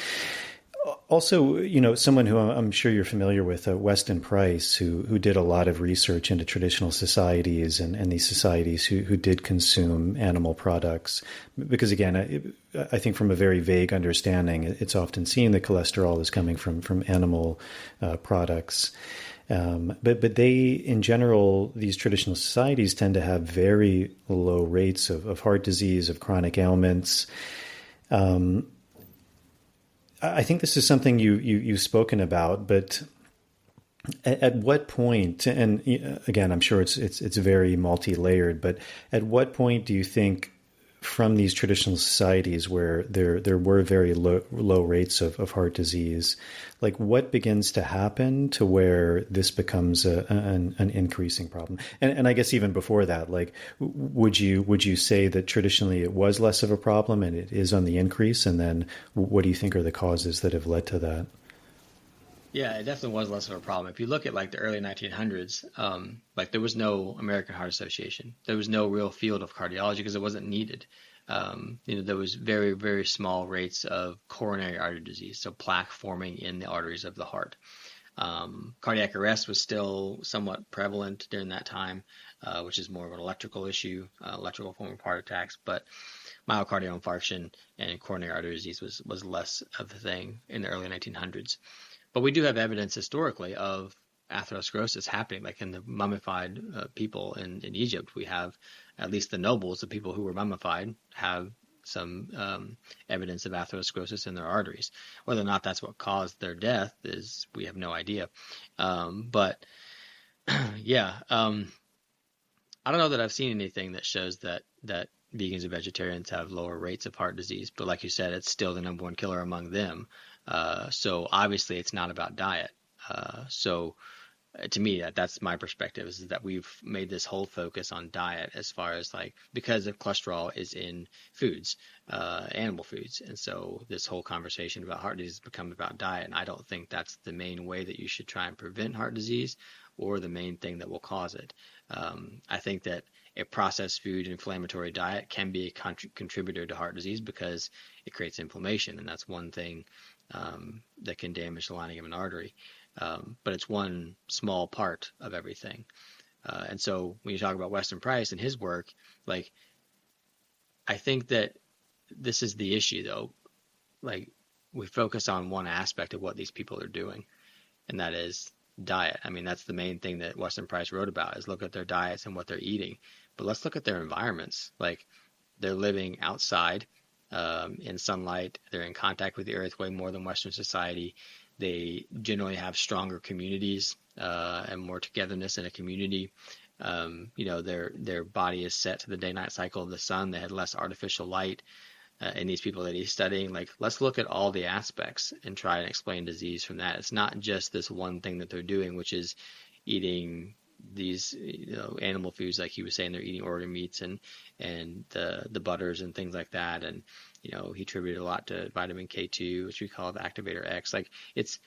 Also, someone who I'm sure you're familiar with, Weston Price, who did a lot of research into traditional societies and these societies who did consume animal products. Because again, I think from a very vague understanding, it's often seen that cholesterol is coming from animal products. But they, in general, these traditional societies tend to have very low rates of heart disease, of chronic ailments. I think this is something you've spoken about, but at what point, and again, I'm sure it's very multi-layered, but at what point do you think from these traditional societies where there were very low rates of heart disease, like what begins to happen to where this becomes an increasing problem? And I guess even before that, like would you say that traditionally it was less of a problem and it is on the increase? And then what do you think are the causes that have led to that? Yeah, it definitely was less of a problem. If you look at like the early 1900s, like there was no American Heart Association. There was no real field of cardiology because it wasn't needed. There was very, very small rates of coronary artery disease, so plaque forming in the arteries of the heart. Cardiac arrest was still somewhat prevalent during that time, which is more of an electrical issue, electrical form of heart attacks. But myocardial infarction and coronary artery disease was less of a thing in the early 1900s. But we do have evidence historically of atherosclerosis happening, like in the mummified people in Egypt. We have at least the nobles, the people who were mummified, have some evidence of atherosclerosis in their arteries. Whether or not that's what caused their death is we have no idea. But yeah, I don't know that I've seen anything that shows that vegans and vegetarians have lower rates of heart disease. But like you said, it's still the number one killer among them. So obviously it's not about diet. So to me, that's my perspective, is that we've made this whole focus on diet as far as like, because of cholesterol is in foods, animal foods. And so this whole conversation about heart disease has become about diet. And I don't think that's the main way that you should try and prevent heart disease or the main thing that will cause it. I think that a processed food inflammatory diet can be a contributor to heart disease because it creates inflammation. And that's one thing that can damage the lining of an artery. But it's one small part of everything. And so when you talk about Weston Price and his work, like, I think that this is the issue though. Like, we focus on one aspect of what these people are doing, and that is diet. I mean, that's the main thing that Weston Price wrote about, is look at their diets and what they're eating. But let's look at their environments. Like, they're living outside in sunlight. They're in contact with the earth way more than Western society. They generally have stronger communities and more togetherness in a community. Their body is set to the day-night cycle of the sun. They had less artificial light. In these people that he's studying, like, let's look at all the aspects and try and explain disease from that. It's not just this one thing that they're doing, which is eating these animal foods, like he was saying. They're eating organ meats and the butters and things like that. And he attributed a lot to vitamin K2, which we call the activator X. Like, it's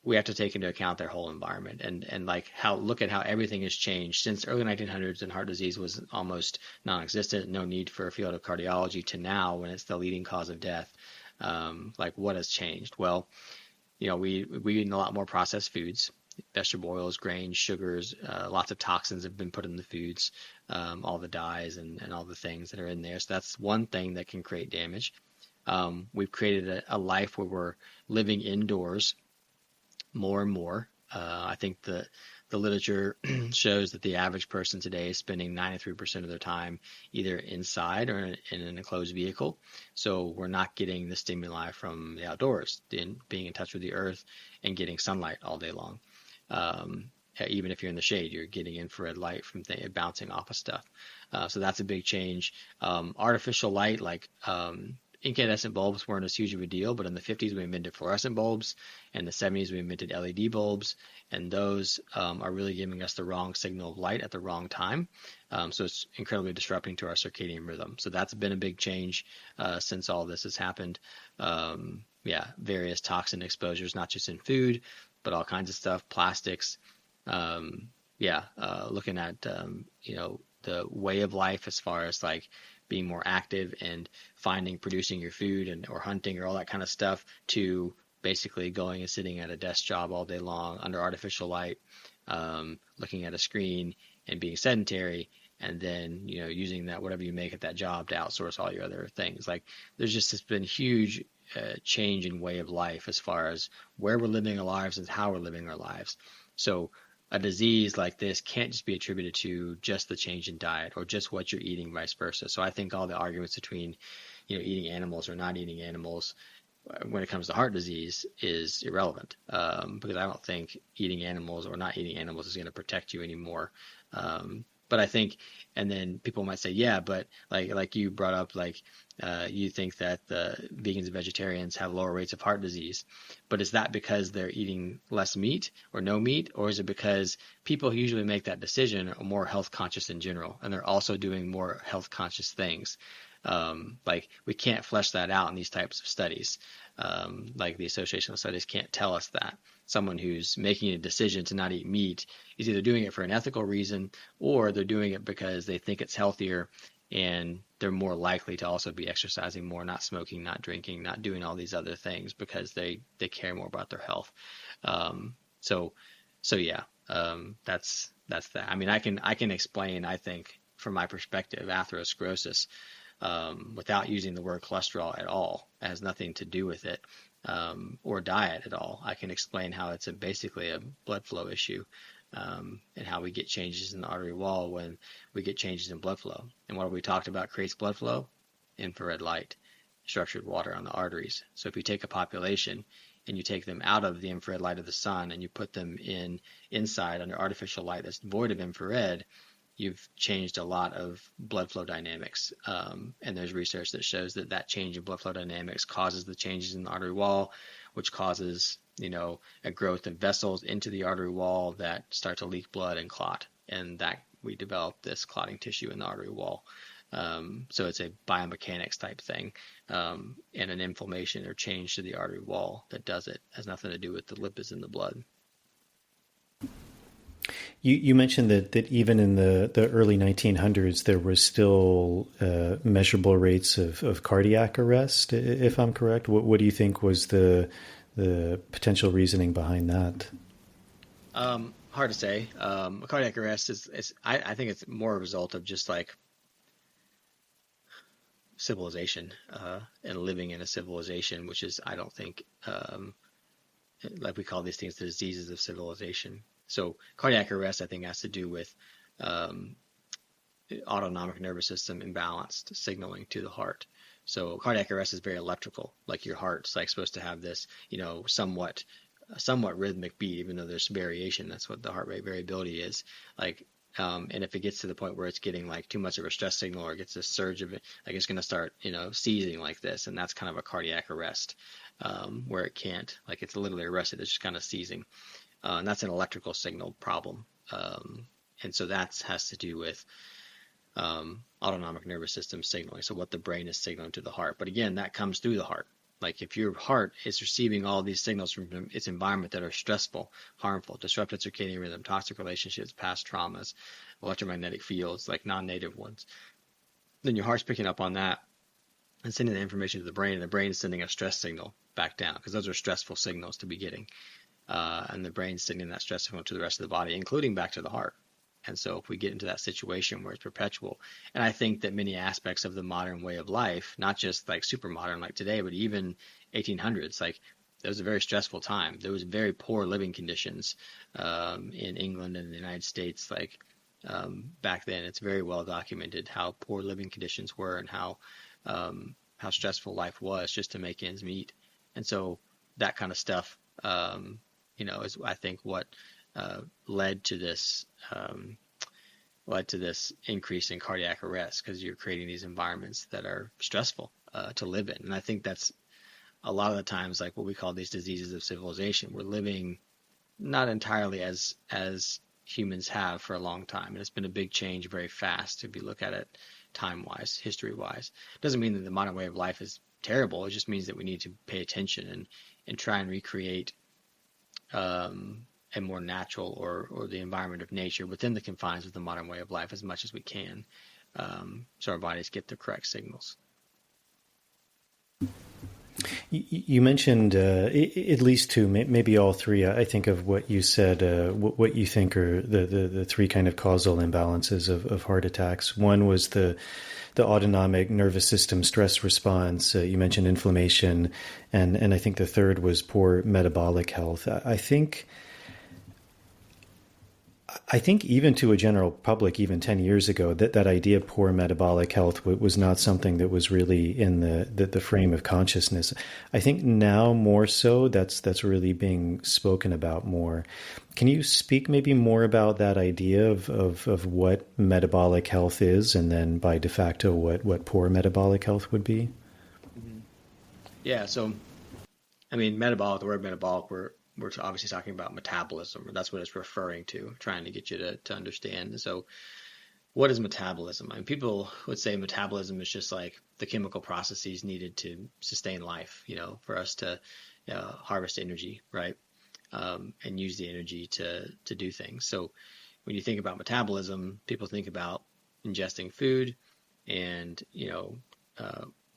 we have to take into account their whole environment and like look at how everything has changed since early 1900s, and heart disease was almost non-existent, no need for a field of cardiology, to now when it's the leading cause of death. Like, what has changed? Well, we eat a lot more processed foods, vegetable oils, grains, sugars, lots of toxins have been put in the foods, all the dyes and all the things that are in there. So that's one thing that can create damage. We've created a life where we're living indoors more and more. I think the literature shows that the average person today is spending 93% of their time either inside or in an enclosed vehicle. So we're not getting the stimuli from the outdoors, being in touch with the earth and getting sunlight all day long. Even if you're in the shade, you're getting infrared light from bouncing off of stuff. So that's a big change. Artificial light, like incandescent bulbs weren't as huge of a deal, but in the 50s we invented fluorescent bulbs. In the 70s we invented LED bulbs, and those are really giving us the wrong signal of light at the wrong time. So it's incredibly disrupting to our circadian rhythm. So that's been a big change since all this has happened. Various toxin exposures, not just in food, but all kinds of stuff, plastics. Looking at the way of life as far as like being more active and producing your food or hunting or all that kind of stuff, to basically going and sitting at a desk job all day long under artificial light, looking at a screen and being sedentary, and then using that whatever you make at that job to outsource all your other things. Like, there's just been huge change in way of life as far as where we're living our lives and how we're living our lives. So a disease like this can't just be attributed to just the change in diet or just what you're eating, vice versa. So I think all the arguments between, eating animals or not eating animals when it comes to heart disease is irrelevant, because I don't think eating animals or not eating animals is going to protect you anymore. But I think, and then people might say, yeah, but like you brought up, you think that the vegans and vegetarians have lower rates of heart disease, but is that because they're eating less meat or no meat, or is it because people who usually make that decision are more health conscious in general, and they're also doing more health conscious things? We can't flesh that out in these types of studies. Like the associational studies can't tell us that. Someone who's making a decision to not eat meat is either doing it for an ethical reason, or they're doing it because they think it's healthier, and they're more likely to also be exercising more, not smoking, not drinking, not doing all these other things because they care more about their health. So yeah, that's that. I mean, I can explain, I think, from my perspective, atherosclerosis without using the word cholesterol at all. It has nothing to do with it, or diet at all. I can explain how it's basically a blood flow issue, and how we get changes in the artery wall when we get changes in blood flow. And what have we talked about creates blood flow? Infrared light, structured water on the arteries. So if you take a population and you take them out of the infrared light of the sun and you put them inside under artificial light that's void of infrared, you've changed a lot of blood flow dynamics. And there's research that shows that change in blood flow dynamics causes the changes in the artery wall, which causes, a growth of vessels into the artery wall that start to leak blood and clot. And that we develop this clotting tissue in the artery wall. So it's a biomechanics type thing, and an inflammation or change to the artery wall that does it. It has nothing to do with the lipids in the blood. You mentioned that even in the early 1900s, there were still measurable rates of cardiac arrest, if I'm correct. What do you think was the potential reasoning behind that? Hard to say. Cardiac arrest I think it's more a result of just like civilization, and living in a civilization, which is, I don't think, like we call these things the diseases of civilization. So cardiac arrest, I think, has to do with autonomic nervous system imbalanced signaling to the heart. So cardiac arrest is very electrical, like your heart's like supposed to have this, somewhat rhythmic beat, even though there's variation. That's what the heart rate variability is. And if it gets to the point where it's getting like too much of a stress signal, or it gets a surge of it, like it's going to start, seizing like this, and that's kind of a cardiac arrest, where it can't, like it's literally arrested, it's just kind of seizing. And that's an electrical signal problem. And so that has to do with autonomic nervous system signaling, so what the brain is signaling to the heart. But again, that comes through the heart. Like if your heart is receiving all these signals from its environment that are stressful, harmful, disrupted circadian rhythm, toxic relationships, past traumas, electromagnetic fields, like non-native ones, then your heart's picking up on that and sending the information to the brain, and the brain is sending a stress signal back down, because those are stressful signals to be getting. And the brain's sending that stress signal to the rest of the body, including back to the heart. And so if we get into that situation where it's perpetual, and I think that many aspects of the modern way of life, not just like super modern like today, but even 1800s, like it was a very stressful time. There was very poor living conditions in England and the United States. Back then, it's very well documented how poor living conditions were, and how stressful life was just to make ends meet. And so that kind of stuff, is I think what led to this increase in cardiac arrest, because you're creating these environments that are stressful to live in. And I think that's a lot of the times like what we call these diseases of civilization. We're living not entirely as humans have for a long time, and it's been a big change very fast if you look at it time-wise, history-wise. It doesn't mean that the modern way of life is terrible. It just means that we need to pay attention and try and recreate a more natural or the environment of nature within the confines of the modern way of life as much as we can, so our bodies get the correct signals. You mentioned at least two, maybe all three. I think of what you said, what you think are the three kind of causal imbalances of heart attacks. One was the autonomic nervous system stress response. You mentioned inflammation, and I think the third was poor metabolic health. I think I think even to a general public, even 10 years ago, that idea of poor metabolic health was not something that was really in the frame of consciousness. I think now more so that's really being spoken about more. Can you speak maybe more about that idea of what metabolic health is, and then by de facto what poor metabolic health would be? Mhm. Yeah, so I mean, metabolic, the word metabolic, we're obviously talking about metabolism. That's what it's referring to, trying to get you to understand. So, what is metabolism? I mean, people would say metabolism is just like the chemical processes needed to sustain life, for us to harvest energy, right? And use the energy to do things. So, when you think about metabolism, people think about ingesting food and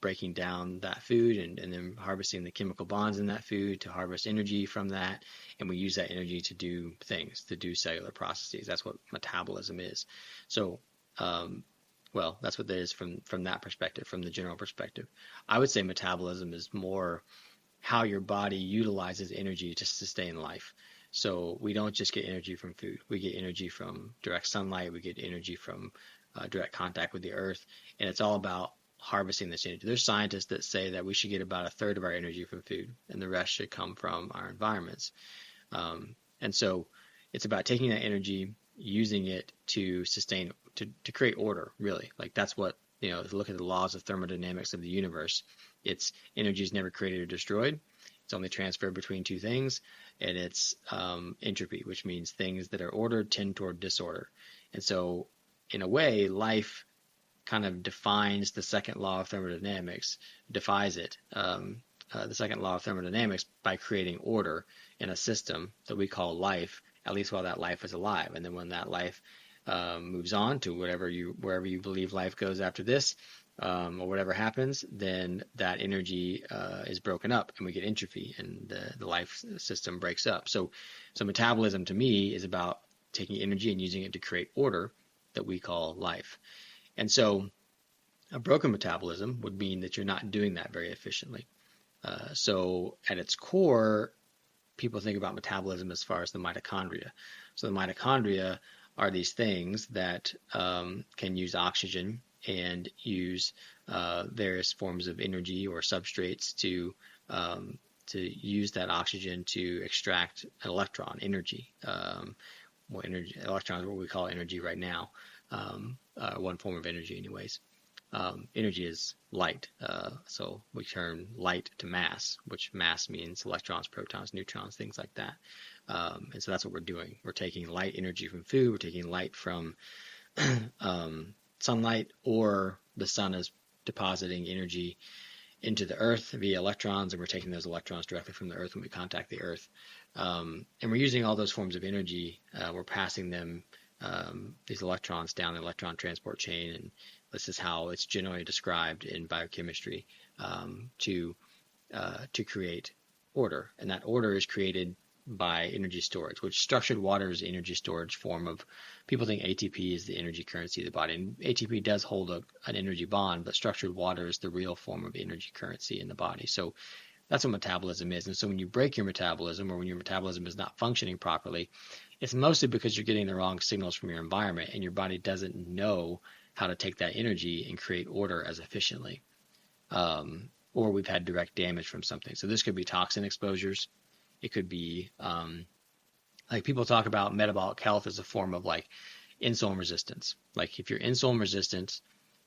breaking down that food and then harvesting the chemical bonds in that food to harvest energy from that, and we use that energy to do things, to do cellular processes. That's what metabolism is. So well, that's what it is from that perspective, from the general perspective. I would say metabolism is more how your body utilizes energy to sustain life. So we don't just get energy from food. We get energy from direct sunlight. We get energy from direct contact with the earth. And it's all about harvesting this energy. There's scientists that say that we should get about a third of our energy from food, and the rest should come from our environments. And so it's about taking that energy, using it to sustain, to create order, really. Like that's what, if you look at the laws of thermodynamics of the universe, it's energy is never created or destroyed. It's only transferred between two things, and it's entropy, which means things that are ordered tend toward disorder. And so, in a way, life kind of defines the second law of thermodynamics, defies it, the second law of thermodynamics, by creating order in a system that we call life, at least while that life is alive. And then when that life moves on to wherever you believe life goes after this, or whatever happens, then that energy is broken up and we get entropy, and the life system breaks up. So metabolism to me is about taking energy and using it to create order that we call life. And so a broken metabolism would mean that you're not doing that very efficiently. So at its core, people think about metabolism as far as the mitochondria. So the mitochondria are these things that can use oxygen and use various forms of energy or substrates to use that oxygen to extract an electron, energy. Electrons are what we call energy right now. One form of energy anyways. Energy is light, so we turn light to mass, which mass means electrons, protons, neutrons, things like that. And so that's what we're doing. We're taking light energy from food, we're taking light from sunlight, or the sun is depositing energy into the earth via electrons, and we're taking those electrons directly from the earth when we contact the earth. And we're using all those forms of energy, we're passing them, these electrons, down the electron transport chain, and this is how it's generally described in biochemistry, to create order. And that order is created by energy storage, which structured water is the energy storage form of, people think ATP is the energy currency of the body. And ATP does hold an energy bond, but structured water is the real form of energy currency in the body. So that's what metabolism is. And so when you break your metabolism, or when your metabolism is not functioning properly, it's mostly because you're getting the wrong signals from your environment, and your body doesn't know how to take that energy and create order as efficiently. Or we've had direct damage from something. So this could be toxin exposures. It could be, like people talk about metabolic health as a form of like insulin resistance. Like if you're insulin resistant,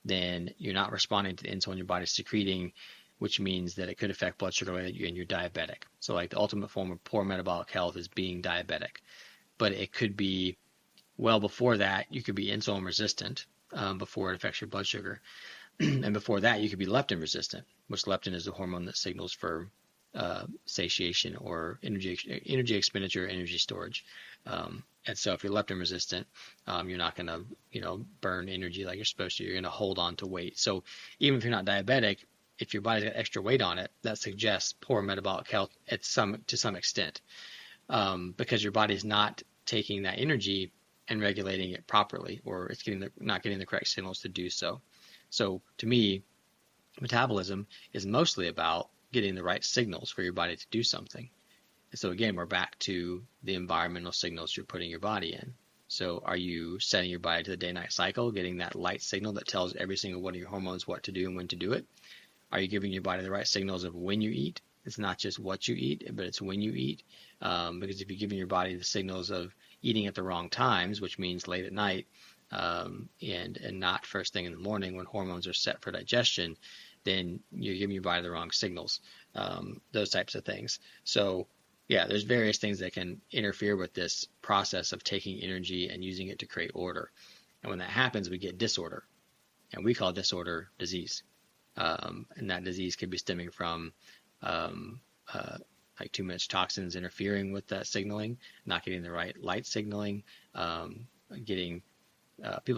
then you're not responding to the insulin your body's secreting, which means that it could affect blood sugar level, and you're diabetic. So like the ultimate form of poor metabolic health is being diabetic. But it could be, well, before that, you could be insulin resistant before it affects your blood sugar. And before that, you could be leptin resistant, which leptin is the hormone that signals for satiation or energy expenditure, energy storage. And so if you're leptin resistant, you're not going to, burn energy like you're supposed to. You're going to hold on to weight. So even if you're not diabetic, if your body's got extra weight on it, that suggests poor metabolic health to some extent, because your body's not taking that energy and regulating it properly, or it's not getting the correct signals to do so. So to me, metabolism is mostly about getting the right signals for your body to do something. And so again, we're back to the environmental signals you're putting your body in. So are you setting your body to the day-night cycle, getting that light signal that tells every single one of your hormones what to do and when to do it? Are you giving your body the right signals of when you eat? It's not just what you eat, but it's when you eat. Because if you're giving your body the signals of eating at the wrong times, which means late at night, and not first thing in the morning when hormones are set for digestion, then you're giving your body the wrong signals, those types of things. So yeah, there's various things that can interfere with this process of taking energy and using it to create order. And when that happens, we get disorder. And we call disorder disease. And that disease could be stemming from like too much toxins interfering with that signaling, not getting the right light signaling, people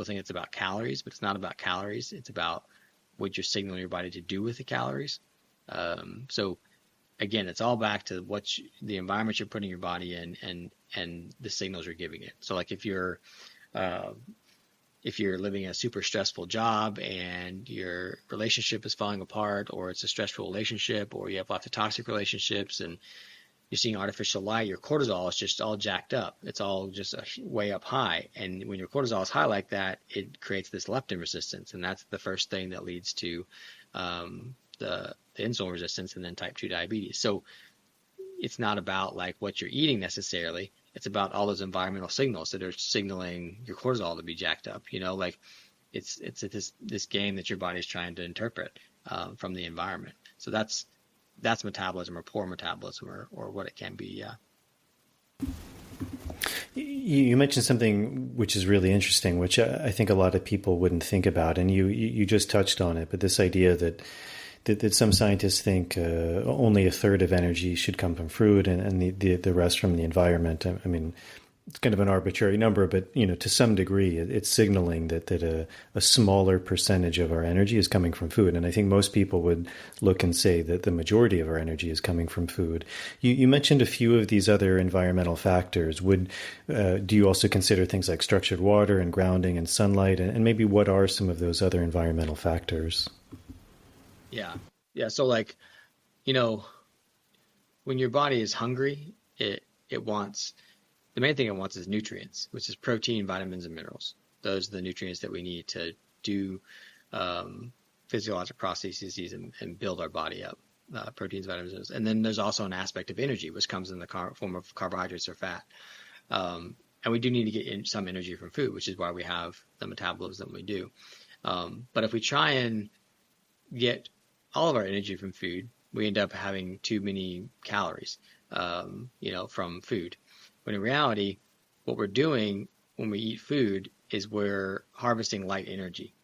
think it's about calories, but it's not about calories. It's about what you're signaling your body to do with the calories. So again, it's all back to the environment you're putting your body in and the signals you're giving it. So like if you're living a super stressful job and your relationship is falling apart, or it's a stressful relationship, or you have lots of toxic relationships and you're seeing artificial light, your cortisol is just all jacked up. It's all just way up high. And when your cortisol is high like that, it creates this leptin resistance. And that's the first thing that leads to the insulin resistance and then type 2 diabetes. So it's not about like what you're eating necessarily. It's about all those environmental signals that are signaling your cortisol to be jacked up. Like it's this game that your body's trying to interpret from the environment. So that's metabolism or poor metabolism or what it can be. Yeah. You mentioned something which is really interesting, which I think a lot of people wouldn't think about, and you just touched on it. But this idea that some scientists think only a third of energy should come from food and the rest from the environment. I mean, it's kind of an arbitrary number, but to some degree, it's signaling that a smaller percentage of our energy is coming from food. And I think most people would look and say that the majority of our energy is coming from food. You mentioned a few of these other environmental factors. Do you also consider things like structured water and grounding and sunlight? And maybe what are some of those other environmental factors? Yeah. So like, when your body is hungry, it wants, the main thing it wants is nutrients, which is protein, vitamins, and minerals. Those are the nutrients that we need to do physiological processes and build our body up. Proteins, vitamins, minerals. And then there's also an aspect of energy, which comes in the form of carbohydrates or fat. And we do need to get some energy from food, which is why we have the metabolism we do. But if we try and get all of our energy from food, we end up having too many calories, from food. When in reality, what we're doing when we eat food is we're harvesting light energy.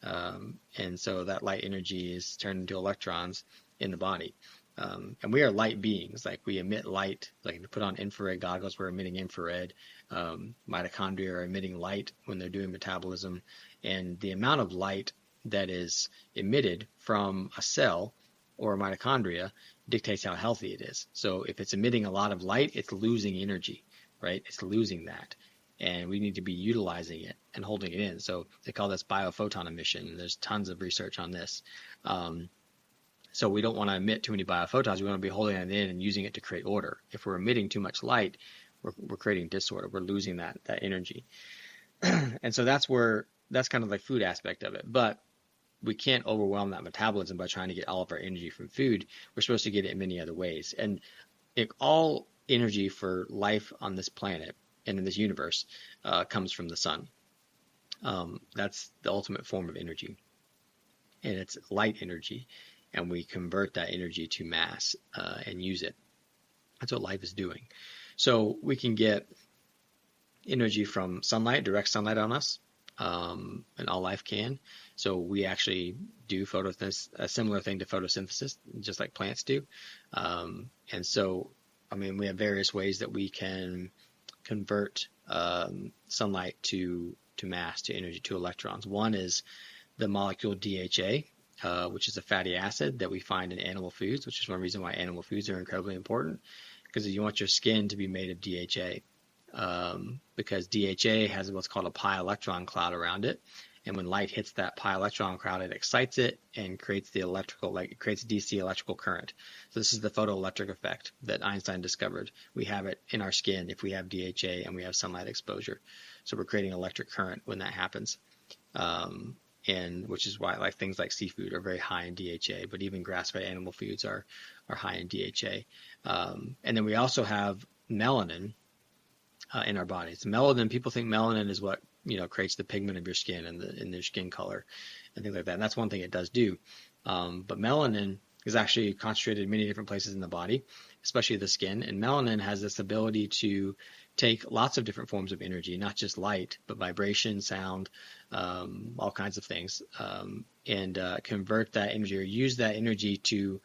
And so that light energy is turned into electrons in the body. And we are light beings. Like we emit light, like if you put on infrared goggles, we're emitting infrared. Mitochondria are emitting light when they're doing metabolism. And the amount of light that is emitted from a cell or a mitochondria dictates how healthy it is. So if it's emitting a lot of light, it's losing energy, right? It's losing that. And we need to be utilizing it and holding it in. So they call this biophoton emission. There's tons of research on this. So we don't want to emit too many biophotons. We want to be holding it in and using it to create order. If we're emitting too much light, we're creating disorder. We're losing that energy. And so that's kind of like food aspect of it. But we can't overwhelm that metabolism by trying to get all of our energy from food. We're supposed to get it in many other ways. And all energy for life on this planet and in this universe comes from the sun. That's the ultimate form of energy. And it's light energy. And we convert that energy to mass and use it. That's what life is doing. So we can get energy from sunlight, direct sunlight on us. And all life can. So we actually do a similar thing to photosynthesis, just like plants do. And so, we have various ways that we can convert sunlight to mass, to energy, to electrons. One is the molecule DHA, which is a fatty acid that we find in animal foods, which is one reason why animal foods are incredibly important, because you want your skin to be made of DHA. Because DHA has what's called a pi electron cloud around it, And when light hits that pi electron cloud, it excites it and creates the electrical, like it creates DC electrical current. So this is the photoelectric effect that Einstein discovered. We have it in our skin if we have DHA and we have sunlight exposure. So we're creating electric current when that happens. And which is why like things like seafood are very high in DHA, but even grass-fed animal foods are high in DHA. And then we also have melanin in our bodies. Melanin, people think melanin is what, creates the pigment of your skin and their skin color and things like that. And that's one thing it does do. But melanin is actually concentrated in many different places in the body, especially the skin. And melanin has this ability to take lots of different forms of energy, not just light, but vibration, sound, all kinds of things, and convert that energy or use that energy to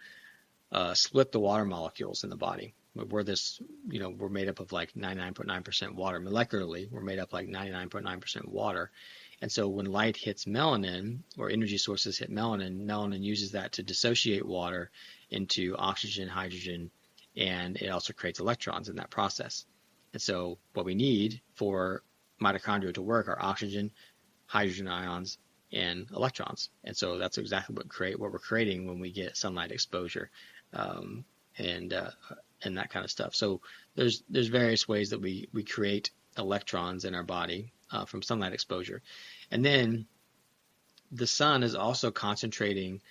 split the water molecules in the body. We're made up of like 99.9% water. Molecularly, we're made up like 99.9% water. And so when light hits melanin, or energy sources hit melanin uses that to dissociate water into oxygen, hydrogen, and it also creates electrons in that process. And so what we need for mitochondria to work are oxygen, hydrogen ions, and electrons. And so that's exactly what we're creating when we get sunlight exposure, and that kind of stuff. So there's various ways that we create electrons in our body from sunlight exposure. And then the sun is also concentrating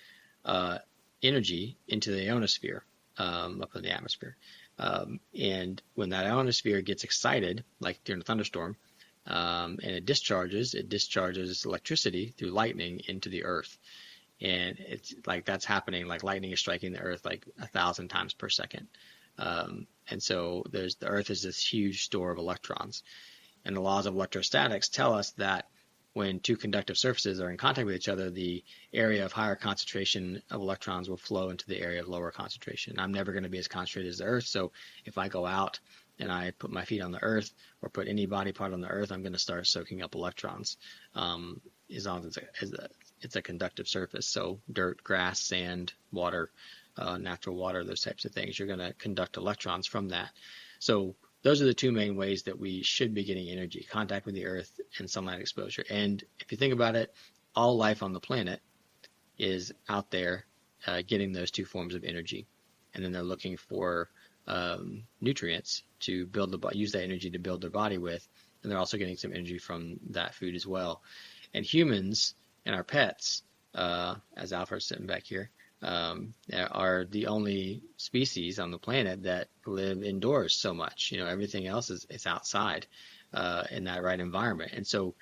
energy into the ionosphere up in the atmosphere. And when that ionosphere gets excited, like during a thunderstorm, and it discharges electricity through lightning into the earth. And it's like that's happening, like lightning is striking the earth like 1,000 times per second. And so the earth is this huge store of electrons. And the laws of electrostatics tell us that when two conductive surfaces are in contact with each other, the area of higher concentration of electrons will flow into the area of lower concentration. I'm never going to be as concentrated as the earth. So if I go out and I put my feet on the earth or put any body part on the earth, I'm going to start soaking up electrons, as long as it's a conductive surface. So dirt, grass, sand, water, natural water, those types of things, you're going to conduct electrons from that. So those are the two main ways that we should be getting energy: contact with the earth and sunlight exposure. And if you think about it, all life on the planet is out there getting those two forms of energy. And then they're looking for nutrients to use that energy to build their body with. And they're also getting some energy from that food as well. And humans and our pets, as Alfred's sitting back here, are the only species on the planet that live indoors so much. Everything else is outside in that right environment. And so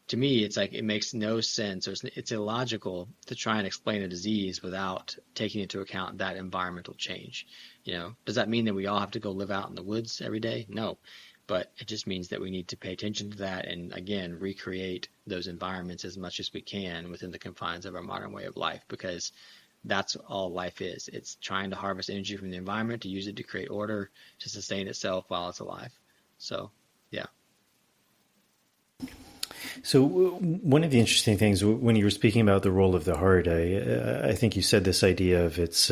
to me, it's like it makes no sense, or it's illogical to try and explain a disease without taking into account that environmental change. Does that mean that we all have to go live out in the woods every day? No. But it just means that we need to pay attention to that and, again, recreate those environments as much as we can within the confines of our modern way of life, because that's all life is. It's trying to harvest energy from the environment to use it to create order, to sustain itself while it's alive. So, yeah. So one of the interesting things when you were speaking about the role of the heart, I think you said this idea of it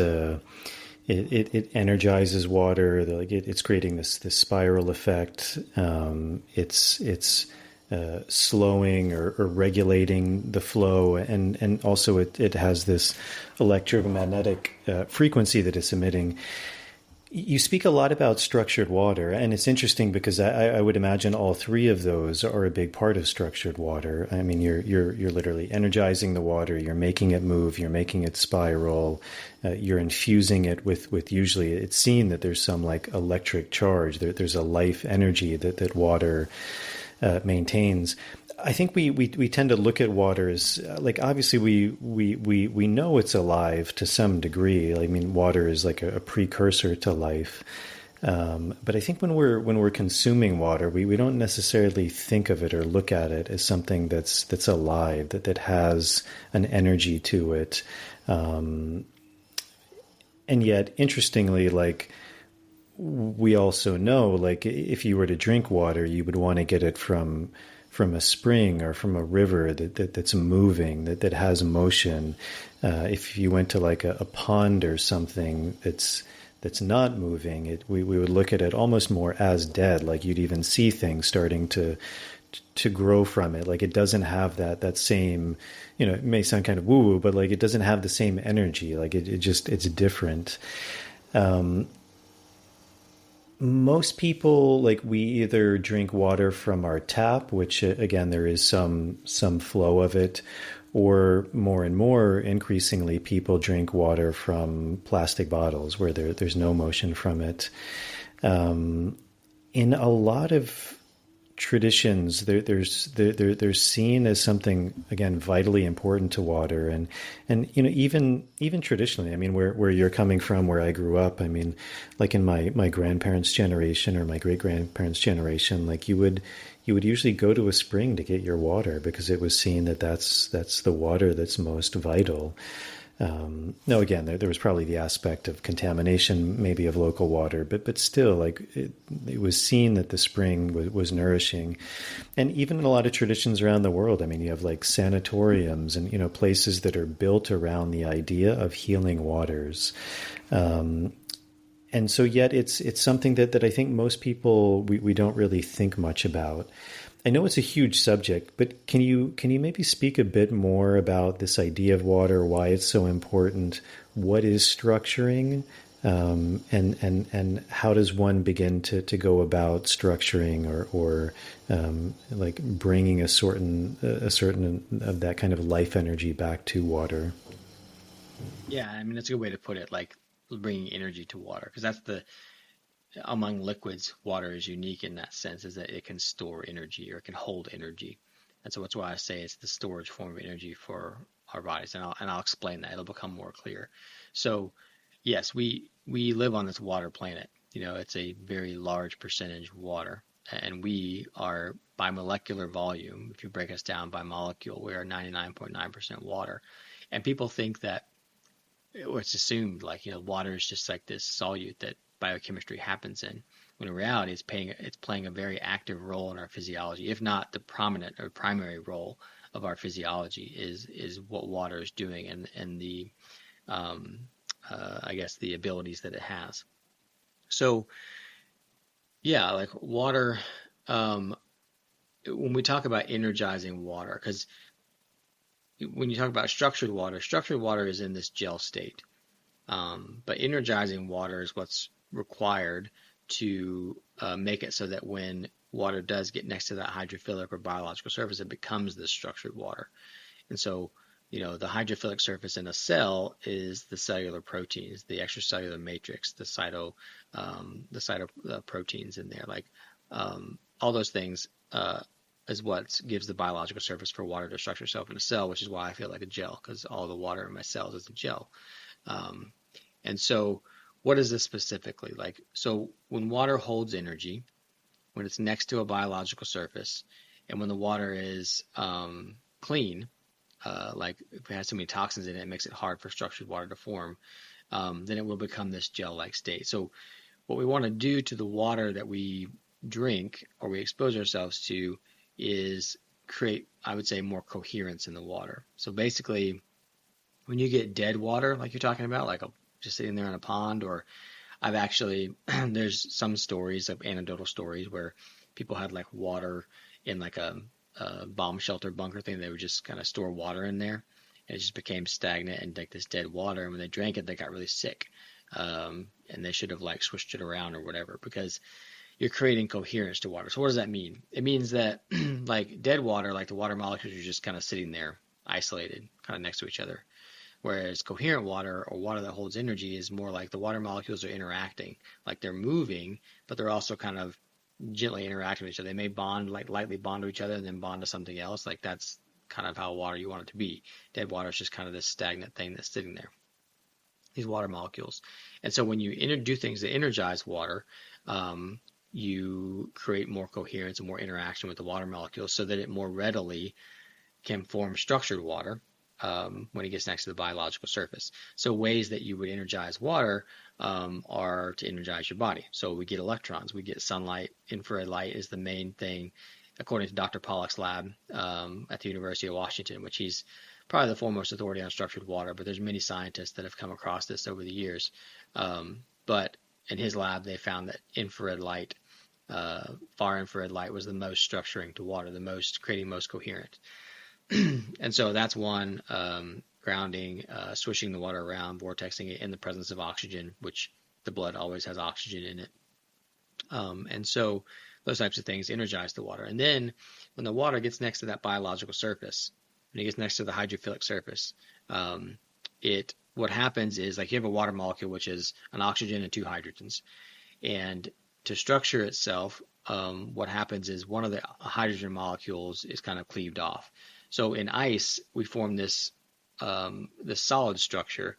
energizes water, it's creating this spiral effect. It's slowing or regulating the flow, and also it has this electromagnetic frequency that it's emitting. You speak a lot about structured water, and it's interesting because I would imagine all three of those are a big part of structured water. I mean, you're literally energizing the water, you're making it move, you're making it spiral, you're infusing it with usually it's seen that there's some like electric charge. There's a life energy that water maintains. I think we tend to look at water as like, obviously we know it's alive to some degree. I mean, water is like a precursor to life. But I think when we're consuming water, we don't necessarily think of it or look at it as something that's alive, that has an energy to it. And yet, interestingly, like, we also know, like, if you were to drink water, you would want to get it from a spring or from a river that's moving, that has motion. If you went to like a pond or something that's not moving, we would look at it almost more as dead. Like, you'd even see things starting to to grow from it. Like it doesn't have that same, it may sound kind of woo woo, but like it doesn't have the same energy. Like it's different. Most people, like, we either drink water from our tap, which again there is some flow of it, or more and more increasingly people drink water from plastic bottles where there's no motion from it. In a lot of traditions, they're seen as something, again, vitally important to water, and even traditionally, I mean, where you're coming from, where I grew up, I mean, like in my grandparents' generation or my great grandparents' generation, like you would usually go to a spring to get your water because it was seen that that's the water that's most vital. No, again, there was probably the aspect of contamination, maybe of local water, but still, like it was seen that the spring was nourishing. And even in a lot of traditions around the world, I mean, you have like sanatoriums and, places that are built around the idea of healing waters. And so yet it's something that I think most people, we don't really think much about. I know it's a huge subject, but can you maybe speak a bit more about this idea of water, why it's so important, what is structuring, and how does one begin to go about structuring or like bringing a certain of that kind of life energy back to water? Yeah, I mean, that's a good way to put it, like bringing energy to water, because among liquids, water is unique in that sense, is that it can store energy or it can hold energy. And so that's why I say it's the storage form of energy for our bodies. And I'll explain that. It'll become more clear. So yes, we live on this water planet. It's a very large percentage water. And we are, by molecular volume, if you break us down by molecule, we are 99.9% water. And people think that, or it's assumed like, water is just like this solute that biochemistry happens in, when in reality it's playing a very active role in our physiology, if not the prominent or primary role of our physiology is what water is doing, and the I guess the abilities that it has. So yeah, like water, when we talk about energizing water, because when you talk about structured water is in this gel state. But energizing water is what's required to make it so that when water does get next to that hydrophilic or biological surface, it becomes this structured water. And so, the hydrophilic surface in a cell is the cellular proteins, the extracellular matrix, the cytoproteins in there, like all those things is what gives the biological surface for water to structure itself in a cell, which is why I feel like a gel, because all the water in my cells is a gel. And so what is this specifically? Like, so when water holds energy, when it's next to a biological surface, and when the water is clean, like if it has so many toxins in it, it makes it hard for structured water to form, then it will become this gel-like state. So what we want to do to the water that we drink or we expose ourselves to is create, I would say, more coherence in the water. So basically, when you get dead water, like you're talking about, like just sitting there in a pond, or I've actually, there's some stories of anecdotal stories where people had like water in like a bomb shelter bunker thing. They would just kind of store water in there, and it just became stagnant and like this dead water. And when they drank it, they got really sick. And they should have like switched it around or whatever, because you're creating coherence to water. So what does that mean? It means that like dead water, like the water molecules are just kind of sitting there isolated, kind of next to each other. Whereas coherent water, or water that holds energy, is more like the water molecules are interacting, like they're moving, but they're also kind of gently interacting with each other. They may bond, like lightly bond to each other and then bond to something else. Like that's kind of how water you want it to be. Dead water is just kind of this stagnant thing that's sitting there, these water molecules. And so when you do things that energize water, you create more coherence and more interaction with the water molecules so that it more readily can form structured water when it gets next to the biological surface. So ways that you would energize water are to energize your body. So we get electrons, we get sunlight. Infrared light is the main thing, according to Dr. Pollack's lab at the University of Washington, which he's probably the foremost authority on structured water, but there's many scientists that have come across this over the years. But in his lab, they found that infrared light far infrared light was the most structuring to water, the most creating most coherent. And so that's one, grounding, swishing the water around, vortexing it in the presence of oxygen, which the blood always has oxygen in it. And so those types of things energize the water. And then when the water gets next to that biological surface, when it gets next to the hydrophilic surface, what happens is, like, you have a water molecule, which is an oxygen and two hydrogens. And to structure itself, what happens is one of the hydrogen molecules is kind of cleaved off. So in ice, we form this solid structure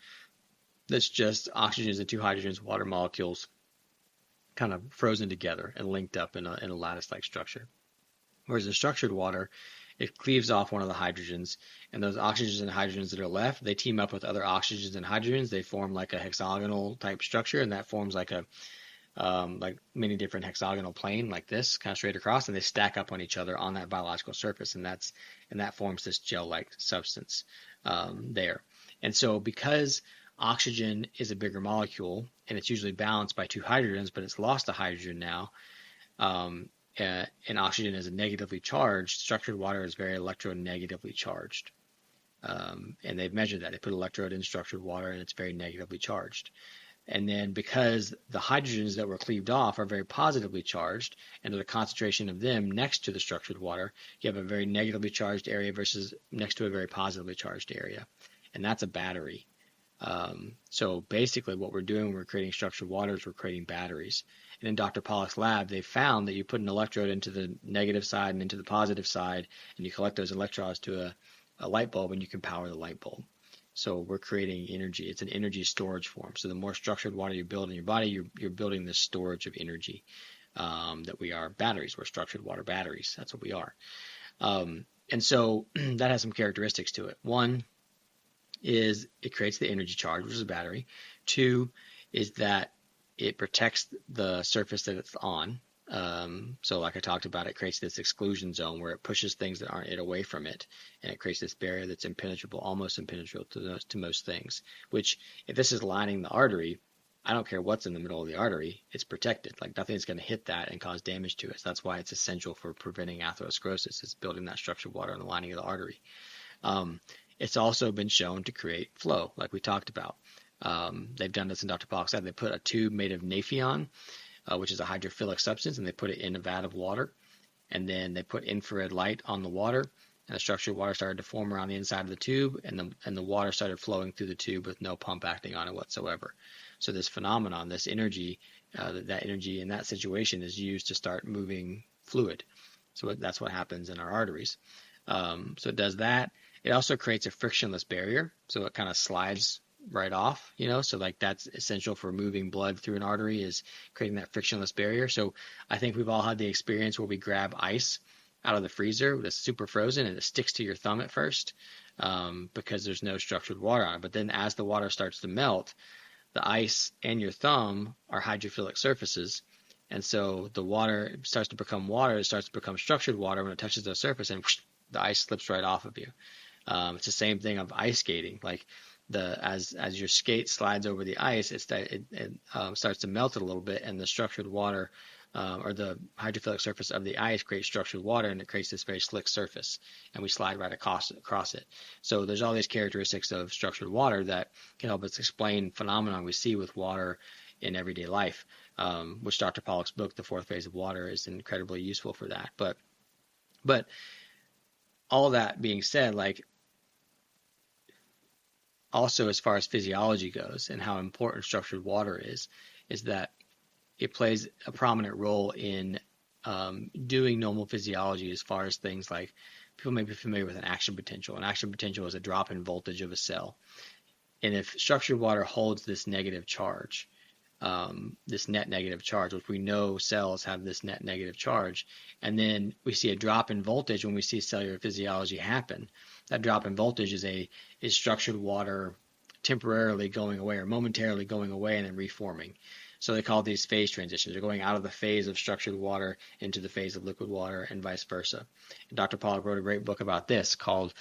that's just oxygens and two hydrogens, water molecules, kind of frozen together and linked up in a lattice-like structure. Whereas in structured water, it cleaves off one of the hydrogens, and those oxygens and hydrogens that are left, they team up with other oxygens and hydrogens. They form like a hexagonal type structure, and that forms like many different hexagonal plane like this, kind of straight across, and they stack up on each other on that biological surface, and that forms this gel-like substance there. And so because oxygen is a bigger molecule, and it's usually balanced by two hydrogens, but it's lost a hydrogen now, and oxygen is negatively charged, structured water is very electronegatively charged. And they've measured that. They put an electrode in structured water, and it's very negatively charged. And then because the hydrogens that were cleaved off are very positively charged, and there's a concentration of them next to the structured water, you have a very negatively charged area versus next to a very positively charged area. And that's a battery. So basically what we're doing when we're creating structured water is we're creating batteries. And in Dr. Pollack's lab, they found that you put an electrode into the negative side and into the positive side, and you collect those electrons to a light bulb, and you can power the light bulb. So we're creating energy. It's an energy storage form. So the more structured water you build in your body, you're building this storage of energy, that we are batteries. We're structured water batteries. That's what we are. And so that has some characteristics to it. One is it creates the energy charge, which is a battery. Two is that it protects the surface that it's on. So like I talked about, it creates this exclusion zone where it pushes things that aren't it away from it, and it creates this barrier that's impenetrable, almost impenetrable to most things, which if this is lining the artery, I don't care what's in the middle of the artery, it's protected. Like nothing's going to hit that and cause damage to it. So that's why it's essential for preventing atherosclerosis, is building that structured water in the lining of the artery. It's also been shown to create flow, like we talked about. They've done this in Dr. Pollack's lab. They put a tube made of naphthalene, which is a hydrophilic substance, and they put it in a vat of water, and then they put infrared light on the water, and the structured water started to form around the inside of the tube, and the water started flowing through the tube with no pump acting on it whatsoever. So this phenomenon, this energy, that energy in that situation is used to start moving fluid. So that's what happens in our arteries. So it does that. It also creates a frictionless barrier, so it kind of slides right off, so like that's essential for moving blood through an artery, is creating that frictionless barrier. So I think we've all had the experience where we grab ice out of the freezer that's super frozen, and it sticks to your thumb at first, because there's no structured water on it. But then as the water starts to melt, the ice and your thumb are hydrophilic surfaces, and so the water starts to become water. It starts to become structured water when it touches the surface, and whoosh, the ice slips right off of you. It's the same thing of ice skating. Like as your skate slides over the ice, it starts to melt it a little bit, and the structured water, or the hydrophilic surface of the ice, creates structured water, and it creates this very slick surface, and we slide right across it. So there's all these characteristics of structured water that can help us explain phenomena we see with water in everyday life, which Dr. Pollack's book, The Fourth Phase of Water, is incredibly useful for that. But all that being said, like, also as far as physiology goes and how important structured water is that it plays a prominent role in doing normal physiology, as far as things like, people may be familiar with an action potential. An action potential is a drop in voltage of a cell. And if structured water holds this negative charge, this net negative charge, which we know cells have this net negative charge, and then we see a drop in voltage when we see cellular physiology happen, that drop in voltage is structured water temporarily going away, or momentarily going away and then reforming. So they call these phase transitions. They're going out of the phase of structured water into the phase of liquid water, and vice versa. And Dr. Pollack wrote a great book about this called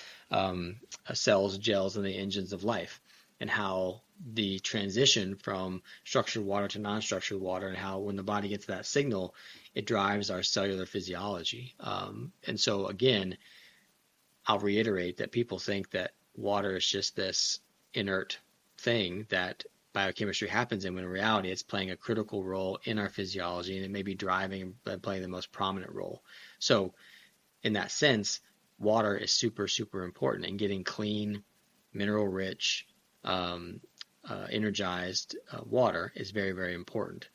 Cells, Gels, and the Engines of Life. and how the transition from structured water to non-structured water, and how when the body gets that signal, it drives our cellular physiology. And so again, I'll reiterate that people think that water is just this inert thing that biochemistry happens in, when in reality it's playing a critical role in our physiology, and it may be driving and playing the most prominent role. So in that sense, water is super, super important, and getting clean, mineral rich, energized water is very, very important.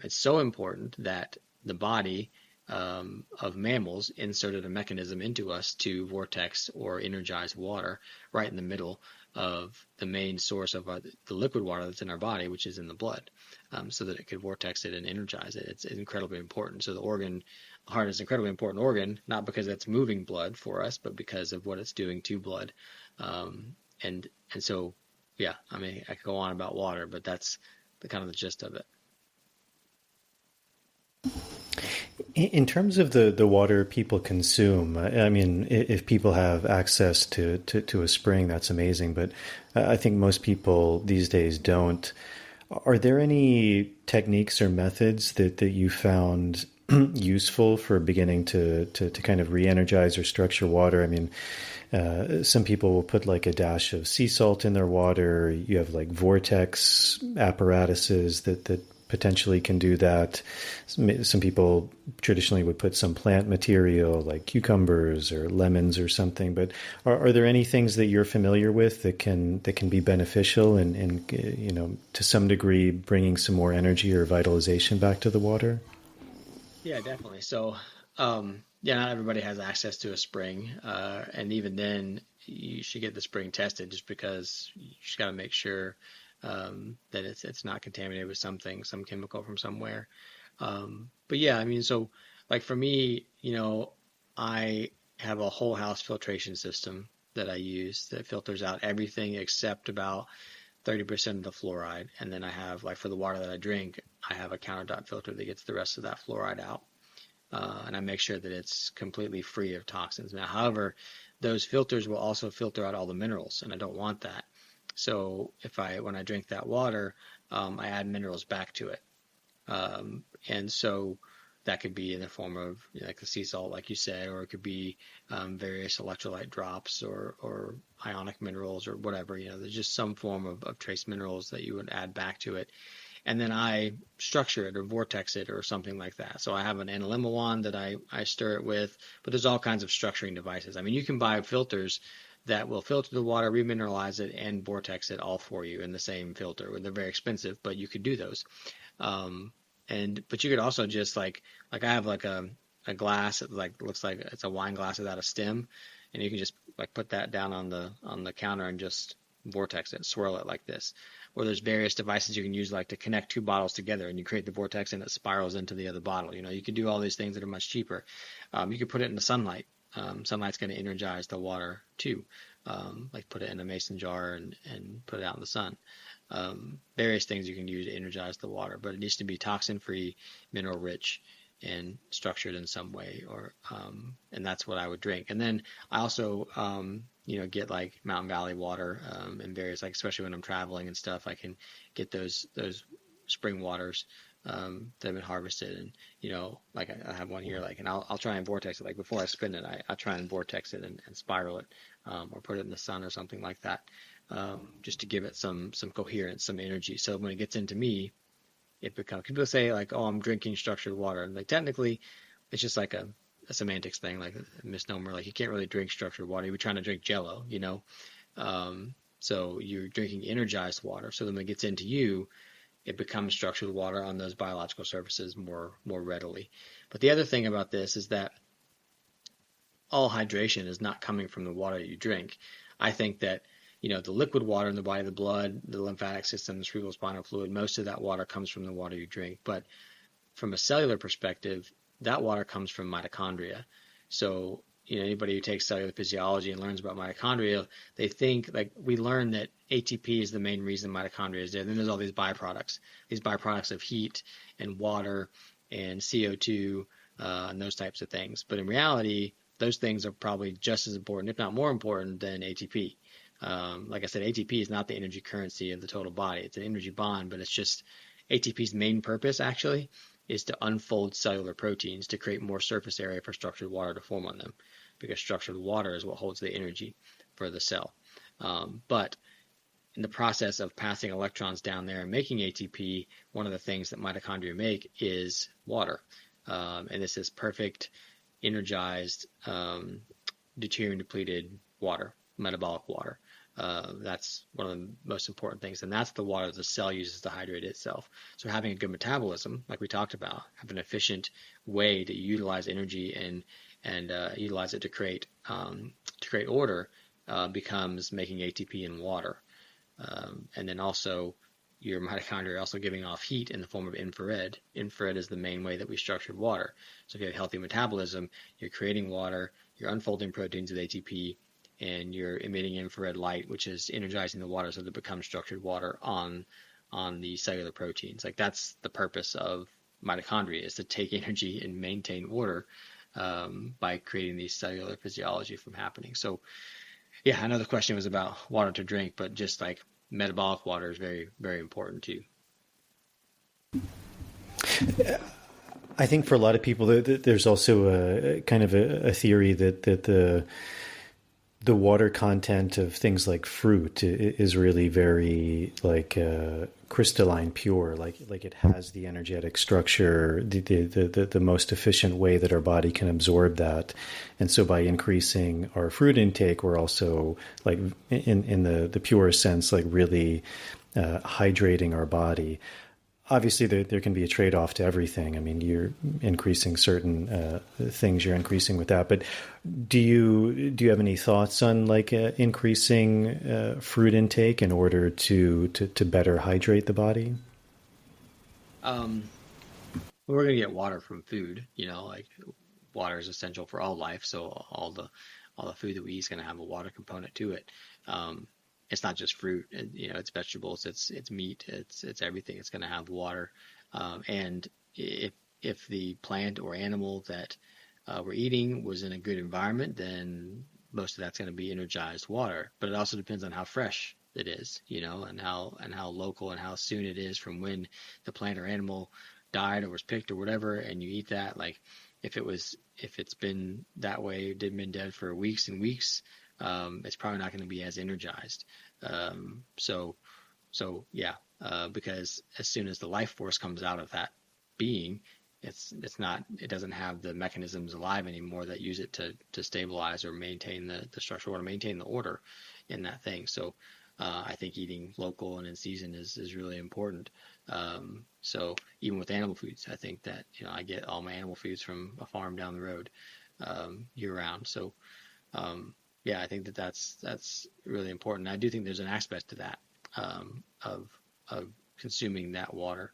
It's so important that the body of mammals inserted a mechanism into us to vortex or energize water right in the middle of the main source of the liquid water that's in our body, which is in the blood, so that it could vortex it and energize it. It's incredibly important. So the heart is an incredibly important organ, not because it's moving blood for us, but because of what it's doing to blood. And so, yeah, I mean, I could go on about water, but that's the kind of the gist of it. In terms of the water people consume, I mean, if people have access to a spring, that's amazing. But I think most people these days don't. Are there any techniques or methods that you found useful for beginning to kind of re-energize or structure water? I mean, some people will put like a dash of sea salt in their water. You have like vortex apparatuses that potentially can do that. Some people traditionally would put some plant material like cucumbers or lemons or something. But are there any things that you're familiar with that can be beneficial and to some degree bringing some more energy or vitalization back to the water? Yeah, definitely. So, yeah, not everybody has access to a spring, and even then, you should get the spring tested, just because you just got to make sure that it's not contaminated with some chemical from somewhere. But yeah, I mean, so like for me, I have a whole house filtration system that I use that filters out everything except about 30% of the fluoride. And then I have, like, for the water that I drink, I have a countertop filter that gets the rest of that fluoride out. And I make sure that it's completely free of toxins. Now, however, those filters will also filter out all the minerals, and I don't want that. So when I drink that water, I add minerals back to it. And so that could be in the form of like the sea salt, like you said, or it could be various electrolyte drops or ionic minerals or whatever. There's just some form of trace minerals that you would add back to it. And then I structure it or vortex it or something like that. So I have an analemma wand that I stir it with, but there's all kinds of structuring devices. I mean, you can buy filters that will filter the water, remineralize it, and vortex it all for you in the same filter. They're very expensive, but you could do those. But you could also just like I have like a glass that looks like it's a wine glass without a stem, and you can just like put that down on the counter and just vortex it, swirl it like this. Or there's various devices you can use, like to connect two bottles together, and you create the vortex and it spirals into the other bottle. You can do all these things that are much cheaper. You could put it in the sunlight. Sunlight's going to energize the water too. Like put it in a mason jar and put it out in the sun. Various things you can use to energize the water, but it needs to be toxin-free, mineral-rich, and structured in some way. And that's what I would drink. And then I also, get like Mountain Valley water and various, like especially when I'm traveling and stuff, I can get those spring waters that have been harvested. And like I have one here, like, and I'll try and vortex it. Like before I spin it, I try and vortex it and spiral it, or put it in the sun or something like that. Just to give it some coherence, some energy. So when it gets into me, it becomes, people say like, oh, I'm drinking structured water. And like technically, it's just like a semantics thing, like a misnomer. Like you can't really drink structured water. You're trying to drink Jello, So you're drinking energized water. So then when it gets into you, it becomes structured water on those biological surfaces more readily. But the other thing about this is that all hydration is not coming from the water you drink. I think that the liquid water in the body, the blood, the lymphatic system, the cerebrospinal fluid, most of that water comes from the water you drink. But from a cellular perspective, that water comes from mitochondria. So, anybody who takes cellular physiology and learns about mitochondria, they think, like, we learn that ATP is the main reason mitochondria is there. Then there's all these byproducts of heat and water and CO2 and those types of things. But in reality, those things are probably just as important, if not more important, than ATP. Like I said, ATP is not the energy currency of the total body. It's an energy bond, but it's just ATP's main purpose actually is to unfold cellular proteins to create more surface area for structured water to form on them, because structured water is what holds the energy for the cell. But in the process of passing electrons down there and making ATP, one of the things that mitochondria make is water. And this is perfect, energized, deuterium depleted water, metabolic water. That's one of the most important things, and that's the water the cell uses to hydrate itself. So having a good metabolism, like we talked about, have an efficient way to utilize energy and utilize it to create order, becomes making ATP in water. And then also your mitochondria are also giving off heat in the form of infrared. Infrared is the main way that we structured water. So if you have healthy metabolism, you're creating water, you're unfolding proteins with ATP, and you're emitting infrared light, which is energizing the water so that it becomes structured water on the cellular proteins. Like that's the purpose of mitochondria, is to take energy and maintain order by creating these cellular physiology from happening. So yeah, I know the question was about water to drink, but just like metabolic water is very, very important too. I think for a lot of people, there's also a kind of a theory that the water content of things like fruit is really very like crystalline pure, like it has the energetic structure, the most efficient way that our body can absorb that. And so by increasing our fruit intake, we're also like in the purest sense, like really hydrating our body. Obviously, there can be a trade-off to everything. I mean, you're increasing certain things, you're increasing with that. But do you have any thoughts on like increasing fruit intake in order to better hydrate the body? We're going to get water from food, like water is essential for all life. So all the food that we eat is going to have a water component to it. It's not just fruit, it's vegetables, it's meat, it's everything. It's going to have water. And if the plant or animal that we're eating was in a good environment, then most of that's going to be energized water. But it also depends on how fresh it is, and how local and how soon it is from when the plant or animal died or was picked or whatever, and you eat that. Like if it's been that way, didn't been dead for weeks and weeks, it's probably not going to be as energized. Because as soon as the life force comes out of that being, it doesn't have the mechanisms alive anymore that use it to stabilize or maintain the structural order, maintain the order in that thing. So I think eating local and in season is really important. So even with animal foods, I think that I get all my animal foods from a farm down the road year round. So yeah, I think that's really important. I do think there's an aspect to that of consuming that water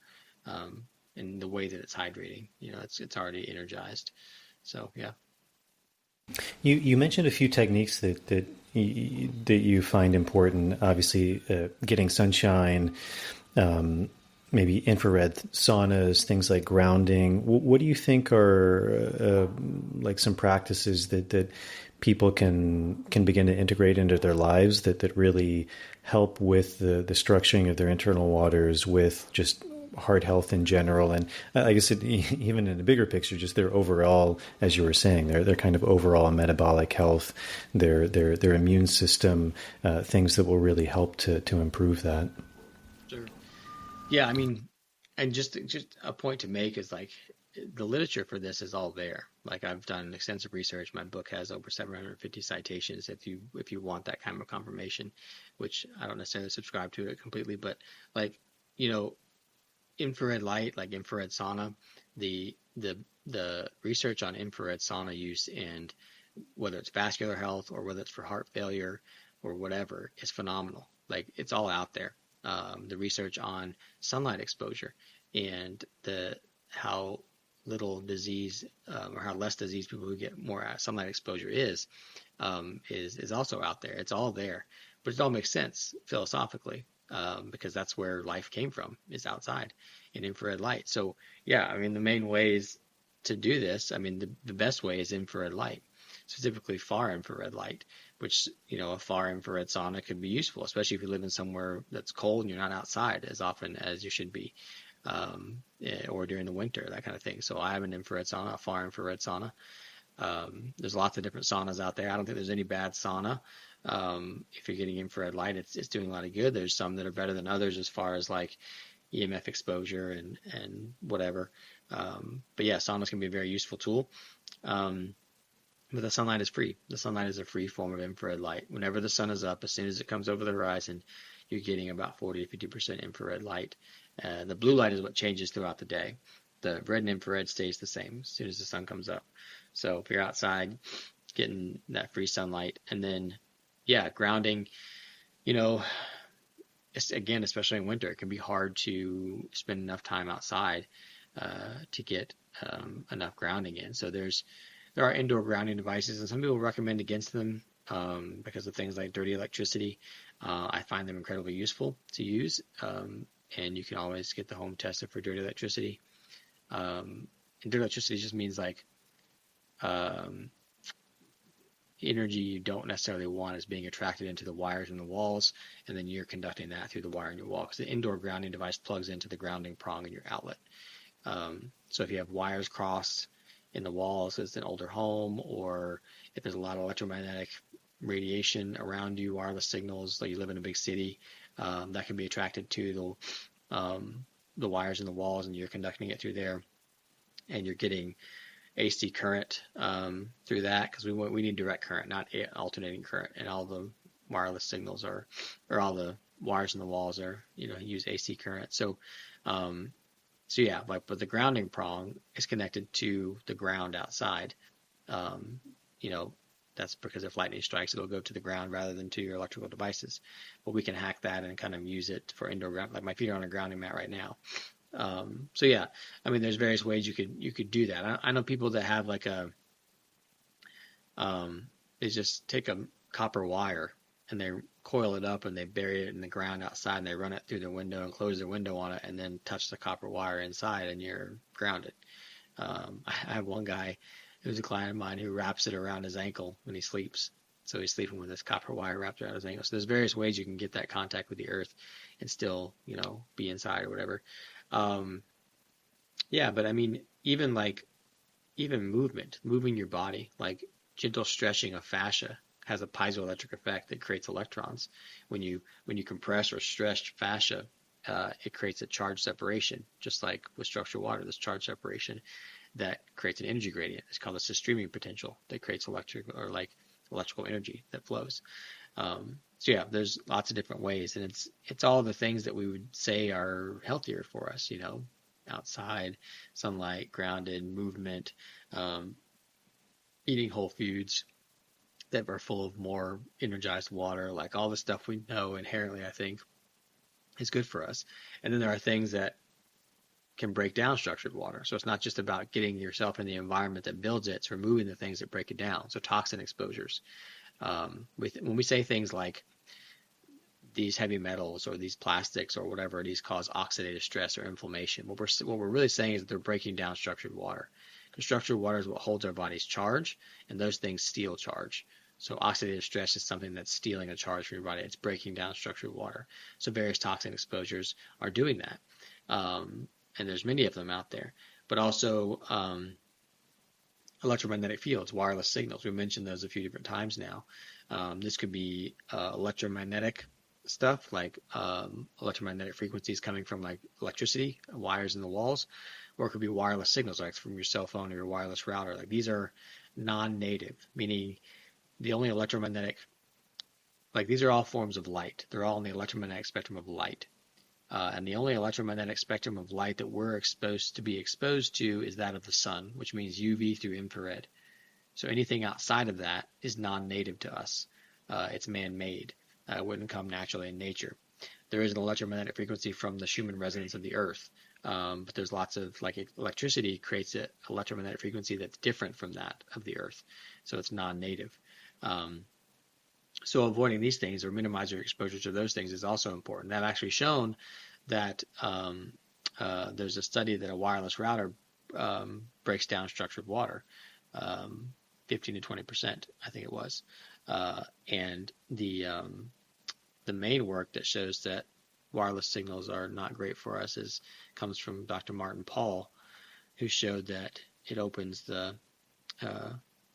in the way that it's hydrating. It's already energized. So yeah. You mentioned a few techniques that you find important. Obviously, getting sunshine, maybe infrared saunas, things like grounding. What do you think are like some practices that people can begin to integrate into their lives that really help with the structuring of their internal waters, with just heart health in general, and I guess even in a bigger picture, just their overall, as you were saying, their kind of overall metabolic health, their immune system, things that will really help to improve that. Sure. Yeah, I mean, and just a point to make is like the literature for this is all there. Like I've done extensive research. My book has over 750 citations if you want that kind of confirmation, which I don't necessarily subscribe to it completely, but like, infrared light, like infrared sauna, the research on infrared sauna use, and whether it's vascular health or whether it's for heart failure or whatever, is phenomenal. Like it's all out there. The research on sunlight exposure and how little disease or how less disease people who get more sunlight exposure is also out there. It's all there, but it all makes sense philosophically. Because that's where life came from, is outside in infrared light. So yeah, I mean, the main ways to do this, I mean, the best way is infrared light, specifically far infrared light, which, a far infrared sauna could be useful, especially if you live in somewhere that's cold and you're not outside as often as you should be, or during the winter, that kind of thing. So I have an infrared sauna, a far infrared sauna. There's lots of different saunas out there. I don't think there's any bad sauna. If you're getting infrared light, it's doing a lot of good. There's some that are better than others as far as like EMF exposure and whatever. But yeah, saunas can be a very useful tool. But the sunlight is free. The sunlight is a free form of infrared light. Whenever the sun is up, as soon as it comes over the horizon, you're getting about 40 to 50% infrared light. The blue light is what changes throughout the day. The red and infrared stays the same as soon as the sun comes up. So if you're outside getting that free sunlight, and then, yeah, grounding, again, especially in winter, it can be hard to spend enough time outside to get enough grounding in. So there are indoor grounding devices, and some people recommend against them because of things like dirty electricity. I find them incredibly useful to use, and you can always get the home tested for dirty electricity. And dirty electricity just means like energy you don't necessarily want is being attracted into the wires in the walls, and then you're conducting that through the wire in your wall, because the indoor grounding device plugs into the grounding prong in your outlet. So if you have wires crossed in the walls, it's an older home, or if there's a lot of electromagnetic radiation around you, wireless signals, like you live in a big city, that can be attracted to the wires in the walls, and you're conducting it through there, and you're getting AC current through that, because we need direct current, not alternating current, and all the wireless signals or all the wires in the walls are, use AC current. So yeah, but the grounding prong is connected to the ground outside. That's because if lightning strikes, it'll go to the ground rather than to your electrical devices. But we can hack that and kind of use it for indoor ground. Like my feet are on a grounding mat right now. So yeah, I mean, there's various ways you could do that. I know people that have like they just take a copper wire and they coil it up and they bury it in the ground outside, and they run it through the window and close their window on it, and then touch the copper wire inside, and you're grounded. I have one guy who's a client of mine who wraps it around his ankle when he sleeps. So he's sleeping with this copper wire wrapped around his ankle. So there's various ways you can get that contact with the earth and still, be inside or whatever. Yeah, but I mean, even moving your body, like gentle stretching of fascia has a piezoelectric effect that creates electrons. When you compress or stretch fascia, it creates a charge separation, just like with structured water, this charge separation that creates an energy gradient. It's called a streaming potential that creates electrical energy that flows. So yeah, there's lots of different ways, and it's all the things that we would say are healthier for us, outside, sunlight, grounded, movement, eating whole foods that are full of more energized water, like all the stuff we know inherently, I think, is good for us. And then there are things that can break down structured water. So it's not just about getting yourself in the environment that builds it, it's removing the things that break it down. So toxin exposures. When we say things like these heavy metals or these plastics or whatever, these cause oxidative stress or inflammation, what we're really saying is that they're breaking down structured water. Because structured water is what holds our body's charge, and those things steal charge. So oxidative stress is something that's stealing a charge from your body. It's breaking down structured water. So various toxin exposures are doing that. And there's many of them out there. But also electromagnetic fields, wireless signals. We mentioned those a few different times now. This could be electromagnetic stuff, like electromagnetic frequencies coming from like electricity, wires in the walls, or it could be wireless signals, like from your cell phone or your wireless router. Like these are non-native, meaning the only electromagnetic, like these are all forms of light. They're all in the electromagnetic spectrum of light. And the only electromagnetic spectrum of light that we're exposed to is that of the sun, which means UV through infrared. So anything outside of that is non-native to us. It's man-made. It wouldn't come naturally in nature. There is an electromagnetic frequency from the Schumann resonance of the earth. But there's lots of, like electricity creates an electromagnetic frequency that's different from that of the earth. So it's non-native. So avoiding these things or minimize your exposure to those things is also important. They've actually shown that there's a study that a wireless router breaks down structured water, 15 to 20%, I think it was. And the main work that shows that wireless signals are not great for us comes from Dr. Martin Pall, who showed that it opens the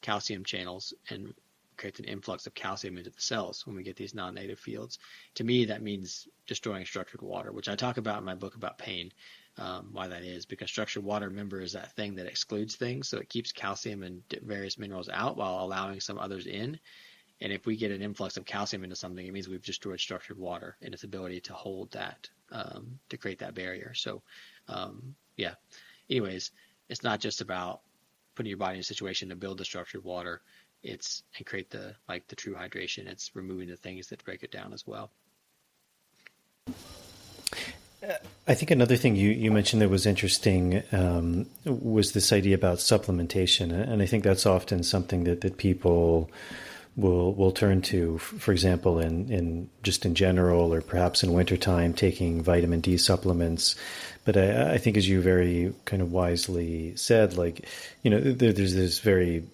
calcium channels and creates an influx of calcium into the cells when we get these non-native fields. To me, that means destroying structured water, which I talk about in my book about pain, why that is, because structured water, remember, is that thing that excludes things. So it keeps calcium and various minerals out while allowing some others in. And if we get an influx of calcium into something, it means we've destroyed structured water and its ability to hold that, to create that barrier. So, yeah. Anyways, it's not just about putting your body in a situation to build the structured water. And create the true hydration. It's removing the things that break it down as well. I think another thing you mentioned that was interesting was this idea about supplementation, and I think that's often something that people will turn to. For example, in general, or perhaps in wintertime, taking vitamin D supplements. But I think, as you very kind of wisely said, there's this very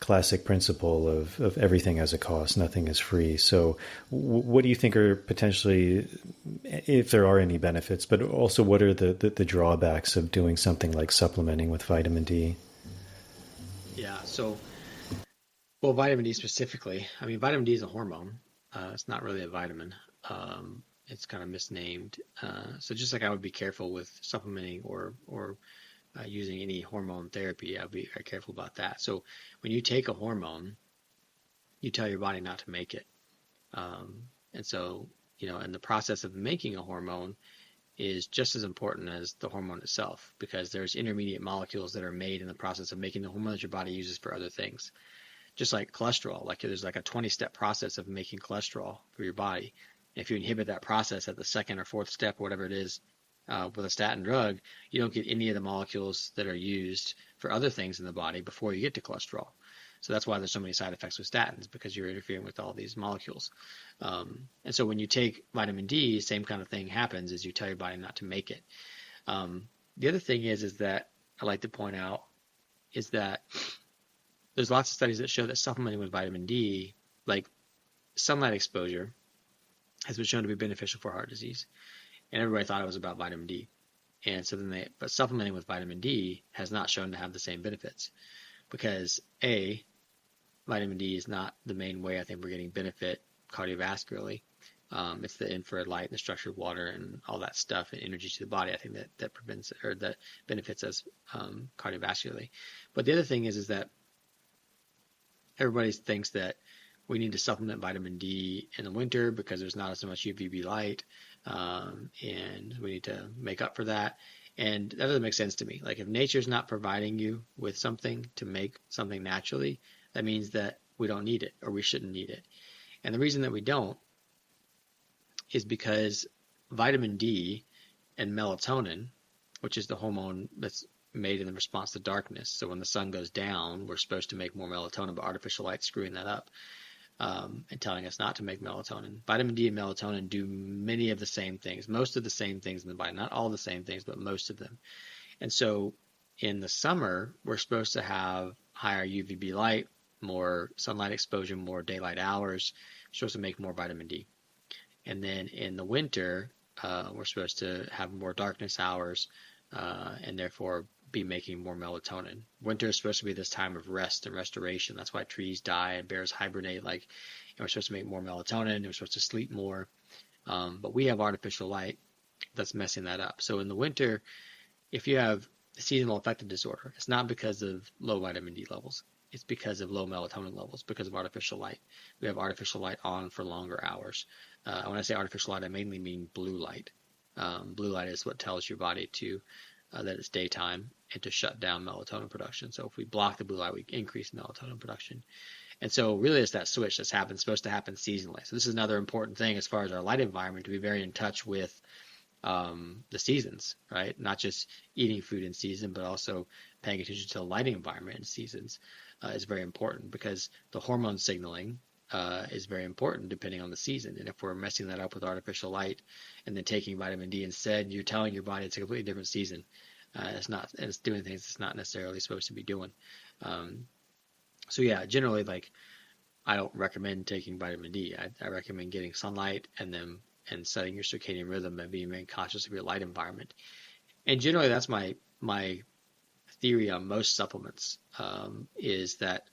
classic principle of everything has a cost, nothing is free. So what do you think are potentially, if there are any benefits, but also what are the drawbacks of doing something like supplementing with vitamin D? Yeah, so, well, vitamin D specifically, I mean, vitamin D is a hormone. It's not really a vitamin. It's kind of misnamed. So just like I would be careful with supplementing or using any hormone therapy, I'll be very careful about that. So when you take a hormone, you tell your body not to make it. And so, and the process of making a hormone is just as important as the hormone itself, because there's intermediate molecules that are made in the process of making the hormone that your body uses for other things. Just like cholesterol, there's a 20-step process of making cholesterol for your body. If you inhibit that process at the second or fourth step, whatever it is, with a statin drug, you don't get any of the molecules that are used for other things in the body before you get to cholesterol. So that's why there's so many side effects with statins, because you're interfering with all these molecules. And so when you take vitamin D, same kind of thing happens, is you tell your body not to make it. The other thing is that I like to point out is that there's lots of studies that show that supplementing with vitamin D, like sunlight exposure, has been shown to be beneficial for heart disease. And everybody thought it was about vitamin D. And so but supplementing with vitamin D has not shown to have the same benefits, because vitamin D is not the main way I think we're getting benefit cardiovascularly. It's the infrared light and the structured water and all that stuff and energy to the body. I think that prevents or that benefits us cardiovascularly. But the other thing is that everybody thinks that we need to supplement vitamin D in the winter because there's not as much UVB light, and we need to make up for that. And that doesn't make sense to me. If nature's not providing you with something to make something naturally, that means that we don't need it, or we shouldn't need it. And the reason that we don't is because vitamin D and melatonin, which is the hormone that's made in the response to darkness. So when the sun goes down, we're supposed to make more melatonin, but artificial light's screwing that up. And telling us not to make melatonin. Vitamin D and melatonin do many of the same things, most of the same things in the body, not all the same things, but most of them. And so in the summer, we're supposed to have higher UVB light, more sunlight exposure, more daylight hours. We're supposed to make more vitamin D. And then in the winter, we're supposed to have more darkness hours, and therefore be making more melatonin. Winter is supposed to be this time of rest and restoration. That's why trees die and bears hibernate. And we're supposed to make more melatonin, and we're supposed to sleep more. But we have artificial light that's messing that up. So in the winter, if you have seasonal affective disorder, it's not because of low vitamin D levels. It's because of low melatonin levels, because of artificial light. We have artificial light on for longer hours. When I say artificial light, I mainly mean blue light. Blue light is what tells your body that it's daytime and to shut down melatonin production. So if we block the blue light, we increase melatonin production. And so really it's that switch that's supposed to happen seasonally. So this is another important thing as far as our light environment, to be very in touch with the seasons, right? Not just eating food in season, but also paying attention to the lighting environment in seasons is very important, because the hormone signaling is very important depending on the season. And if we're messing that up with artificial light and then taking vitamin D instead, you're telling your body it's a completely different season. It's doing things it's not necessarily supposed to be doing. So yeah, generally, I don't recommend taking vitamin D. I recommend getting sunlight and setting your circadian rhythm and being very conscious of your light environment. And generally, that's my theory on most supplements, is that,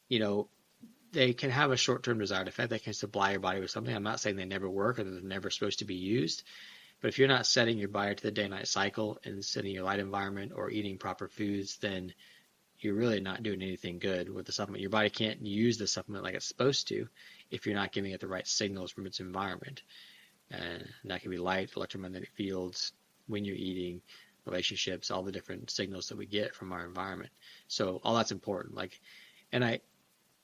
you know, they can have a short-term desired effect. They can supply your body with something. I'm not saying they never work or that they're never supposed to be used, but if you're not setting your body to the day-night cycle and setting your light environment or eating proper foods, then you're really not doing anything good with the supplement. Your body can't use the supplement like it's supposed to if you're not giving it the right signals from its environment. And that can be light, electromagnetic fields, when you're eating, relationships, all the different signals that we get from our environment. So all that's important. And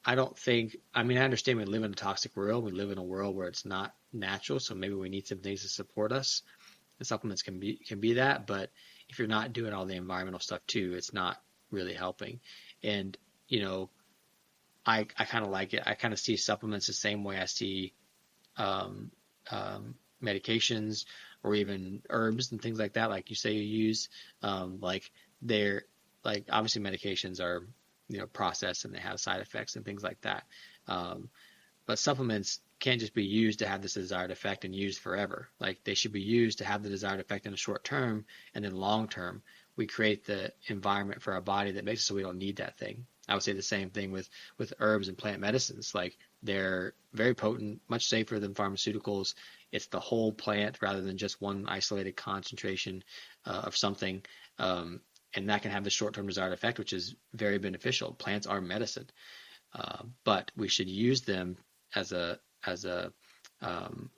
I don't think, I mean, I understand we live in a toxic world. We live in a world where it's not natural. So maybe we need some things to support us. And supplements can be that. But if you're not doing all the environmental stuff too, it's not really helping. And, I kind of like it. I kind of see supplements the same way I see um, medications or even herbs and things like that, like you say you use. Like they're like obviously medications are processed and they have side effects and things like that. Um, but supplements can't just be used to have this desired effect and used forever. Like they should be used to have the desired effect in the short term, and then long term we create the environment for our body that makes it so we don't need that thing. I would say the same thing with herbs and plant medicines. Like they're very potent, much safer than pharmaceuticals. It's the whole plant rather than just one isolated concentration of something. And that can have the short-term desired effect, which is very beneficial. Plants are medicine, but we should use them as a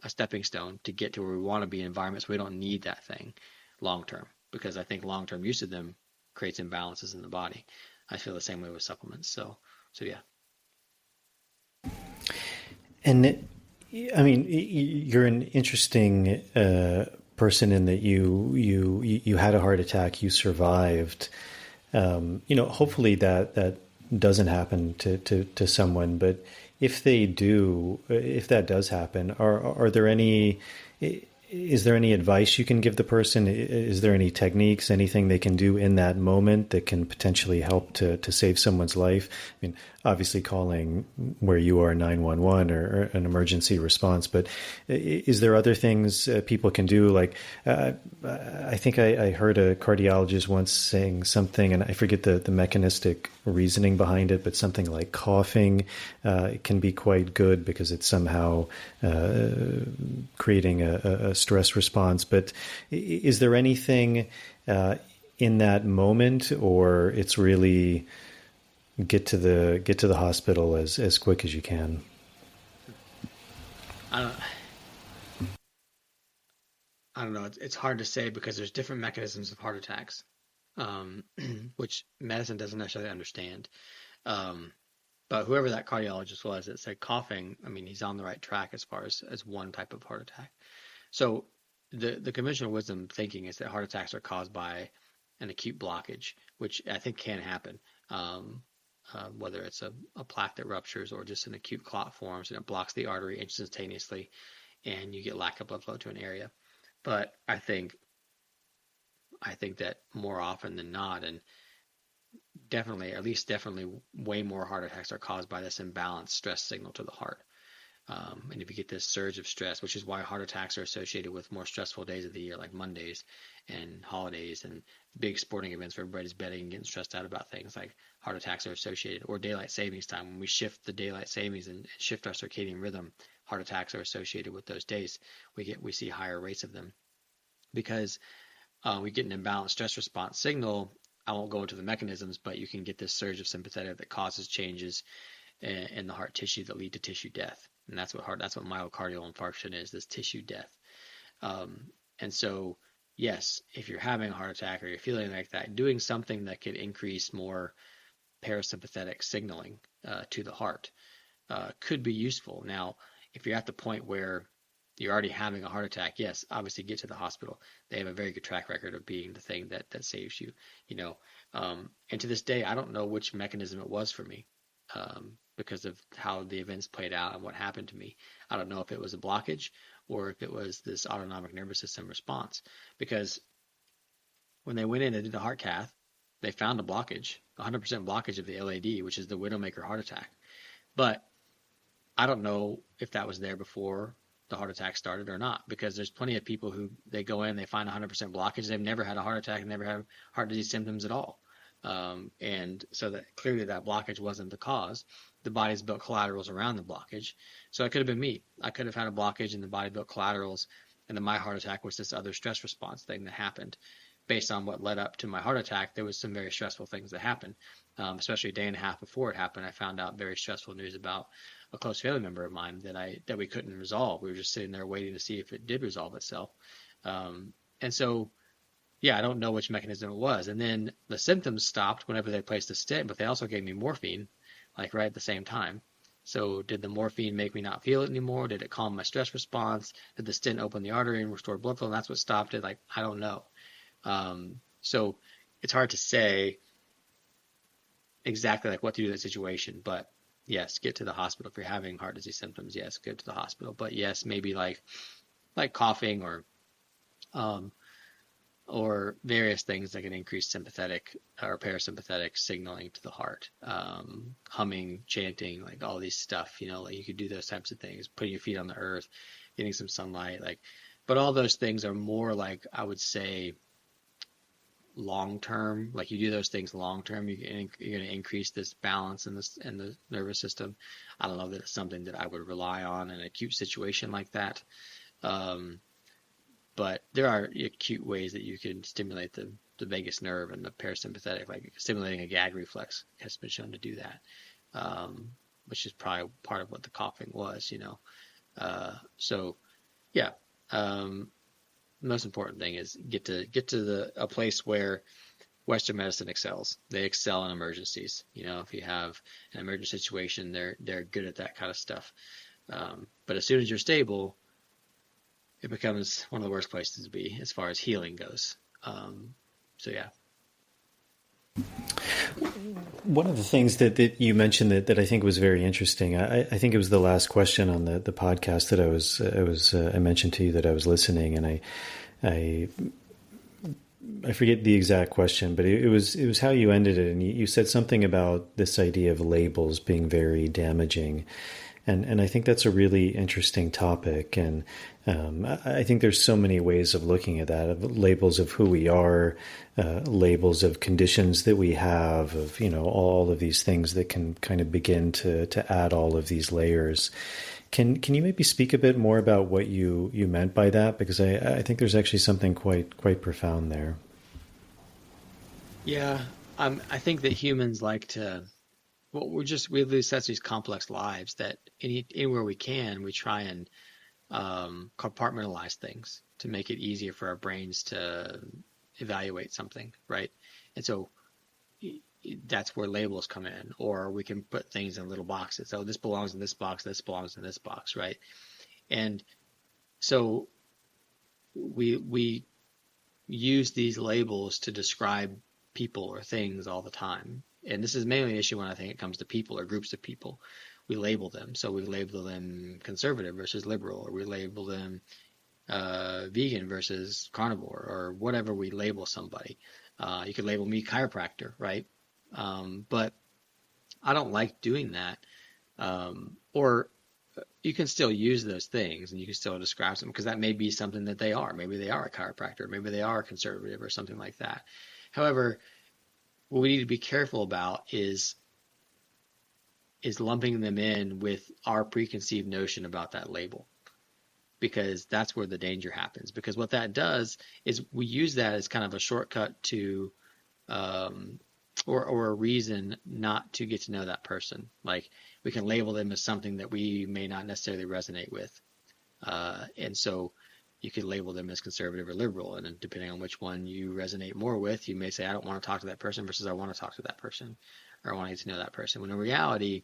stepping stone to get to where we want to be in environments where we don't need that thing long term. Because I think long term use of them creates imbalances in the body. I feel the same way with supplements. So yeah. And I mean, you're an interesting person in that you had a heart attack, you survived. Hopefully that doesn't happen to someone, but if they do, if that does happen, are there any? Is there any advice you can give the person? Is there any techniques, anything they can do in that moment that can potentially help to save someone's life? I mean, obviously calling where you are 911 or an emergency response, but is there other things people can do? Like, I think I heard a cardiologist once saying something, and I forget the mechanistic reasoning behind it, but something like coughing can be quite good because it's somehow creating a stress response. But is there anything in that moment, or it's really get to the hospital as quick as you can? I don't know. It's hard to say because there's different mechanisms of heart attacks, which medicine doesn't necessarily understand. But whoever that cardiologist was that said coughing, I mean, he's on the right track as far as one type of heart attack. So the conventional wisdom thinking is that heart attacks are caused by an acute blockage, which I think can happen. Whether it's a plaque that ruptures or just an acute clot forms and it blocks the artery instantaneously and you get lack of blood flow to an area. But I think that more often than not, and definitely way more heart attacks are caused by this imbalanced stress signal to the heart. And if you get this surge of stress, which is why heart attacks are associated with more stressful days of the year, like Mondays and holidays and big sporting events where everybody's betting and getting stressed out about things, like heart attacks are associated, or daylight savings time. When we shift the daylight savings and shift our circadian rhythm, heart attacks are associated with those days. We see higher rates of them because we get an imbalanced stress response signal. I won't go into the mechanisms, but you can get this surge of sympathetic that causes changes in the heart tissue that lead to tissue death. And that's what myocardial infarction is, this tissue death. And so, yes, if you're having a heart attack or you're feeling like that, doing something that could increase more parasympathetic signaling to the heart could be useful. Now, if you're at the point where you're already having a heart attack, yes, obviously get to the hospital. They have a very good track record of being the thing that saves you, And to this day, I don't know which mechanism it was for me. Because of how the events played out and what happened to me. I don't know if it was a blockage or if it was this autonomic nervous system response. Because when they went in and did the heart cath, they found a blockage, 100% blockage of the LAD, which is the widowmaker heart attack. But I don't know if that was there before the heart attack started or not, because there's plenty of people who they go in, they find 100% blockage, they've never had a heart attack, never had heart disease symptoms at all. And so that clearly that blockage wasn't the cause. The body's built collaterals around the blockage. So it could have been me. I could have had a blockage and the body built collaterals, and then my heart attack was this other stress response thing that happened. Based on what led up to my heart attack, there was some very stressful things that happened. Especially a day and a half before it happened, I found out very stressful news about a close family member of mine that we couldn't resolve. We were just sitting there waiting to see if it did resolve itself. And so, yeah, I don't know which mechanism it was. And then the symptoms stopped whenever they placed the stent, but they also gave me morphine, like right at the same time. So did the morphine make me not feel it anymore? Did it calm my stress response? Did the stent open the artery and restore blood flow? And that's what stopped it? Like, I don't know. So it's hard to say exactly like what to do in that situation, but yes, get to the hospital. If you're having heart disease symptoms, yes, go to the hospital. But yes, maybe like coughing or various things that can increase sympathetic or parasympathetic signaling to the heart. Humming, chanting, like all these stuff, like you could do those types of things, putting your feet on the earth, getting some sunlight, but all those things are more like, I would say, long term. Like you do those things long term, you're going to increase this balance in the nervous system. I don't know that it's something that I would rely on in an acute situation like that. But there are acute ways that you can stimulate the vagus nerve and the parasympathetic, like stimulating a gag reflex has been shown to do that, which is probably part of what the coughing was, So yeah. The most important thing is get to a place where Western medicine excels. They excel in emergencies. If you have an emergency situation, they're good at that kind of stuff. But as soon as you're stable, it becomes one of the worst places to be as far as healing goes. So yeah. One of the things that you mentioned that I think was very interesting, I think it was the last question on the podcast that I mentioned to you that I was listening, and I forget the exact question, but it was how you ended it, and you said something about this idea of labels being very damaging. And I think that's a really interesting topic. And I think there's so many ways of looking at that, of labels of who we are, labels of conditions that we have, of, all of these things that can kind of begin to add all of these layers. Can you maybe speak a bit more about what you meant by that? Because I think there's actually something quite profound there. Yeah. I think that humans like to, well, we live such these complex lives that anywhere we can, we try and compartmentalize things to make it easier for our brains to evaluate something, right? And so that's where labels come in, or we can put things in little boxes. So this belongs in this box, this belongs in this box, right? And so we use these labels to describe people or things all the time. And this is mainly an issue when I think it comes to people or groups of people. We label them. So we label them conservative versus liberal, or we label them vegan versus carnivore, or whatever we label somebody. You could label me chiropractor, right? But I don't like doing that. Or you can still use those things and you can still describe them, because that may be something that they are. Maybe they are a chiropractor, maybe they are a conservative or something like that. However, what we need to be careful about is lumping them in with our preconceived notion about that label, because that's where the danger happens. Because what that does is we use that as kind of a shortcut to or a reason not to get to know that person. Like we can label them as something that we may not necessarily resonate with, and so you could label them as conservative or liberal, and then depending on which one you resonate more with, you may say, I don't want to talk to that person, versus I want to talk to that person, or I want to get to know that person. When in reality,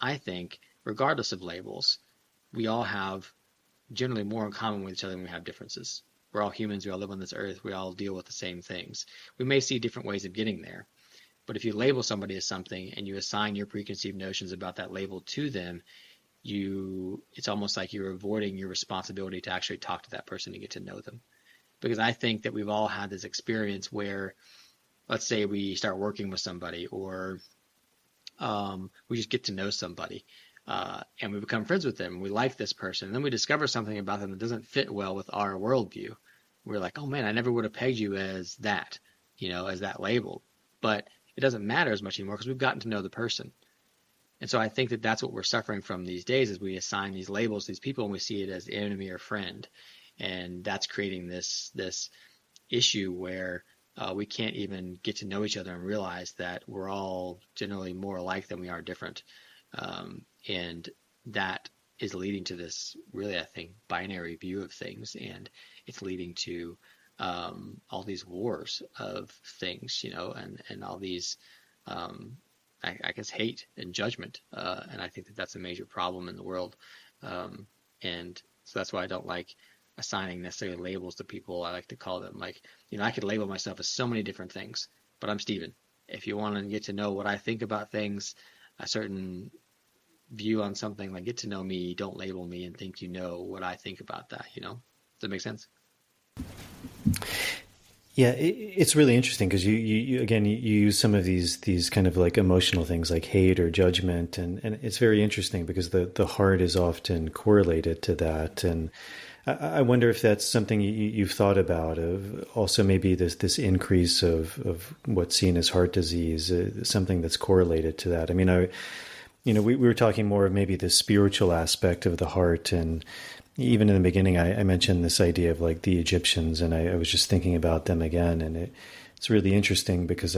I think, regardless of labels, we all have generally more in common with each other than we have differences. We're all humans, we all live on this earth, we all deal with the same things. We may see different ways of getting there, but if you label somebody as something and you assign your preconceived notions about that label to them, it's almost like you're avoiding your responsibility to actually talk to that person and get to know them. Because I think that we've all had this experience where, let's say we start working with somebody, or we just get to know somebody. and we become friends with them. We like this person. And then we discover something about them that doesn't fit well with our worldview. We're like, oh man, I never would have pegged you as that, as that label. But it doesn't matter as much anymore because we've gotten to know the person. And so I think that that's what we're suffering from these days, is we assign these labels to these people and we see it as enemy or friend. And that's creating this issue where we can't even get to know each other and realize that we're all generally more alike than we are different. And that is leading to this really, I think, binary view of things. And it's leading to all these wars of things, and all these, I guess, hate and judgment. And I think that that's a major problem in the world. And so that's why I don't like assigning necessarily labels to people. I like to call them I could label myself as so many different things, but I'm Steven. If you want to get to know what I think about things, a certain view on something, get to know me, don't label me and think what I think about that, Does that make sense? Yeah, it's really interesting because you again you use some of these kind of emotional things like hate or judgment, and it's very interesting because the heart is often correlated to that. And I wonder if that's something you've thought about, of also maybe this increase of what's seen as heart disease, something that's correlated to that. I mean, we were talking more of maybe the spiritual aspect of the heart, and even in the beginning, I mentioned this idea of the Egyptians, and I was just thinking about them again, and it's really interesting because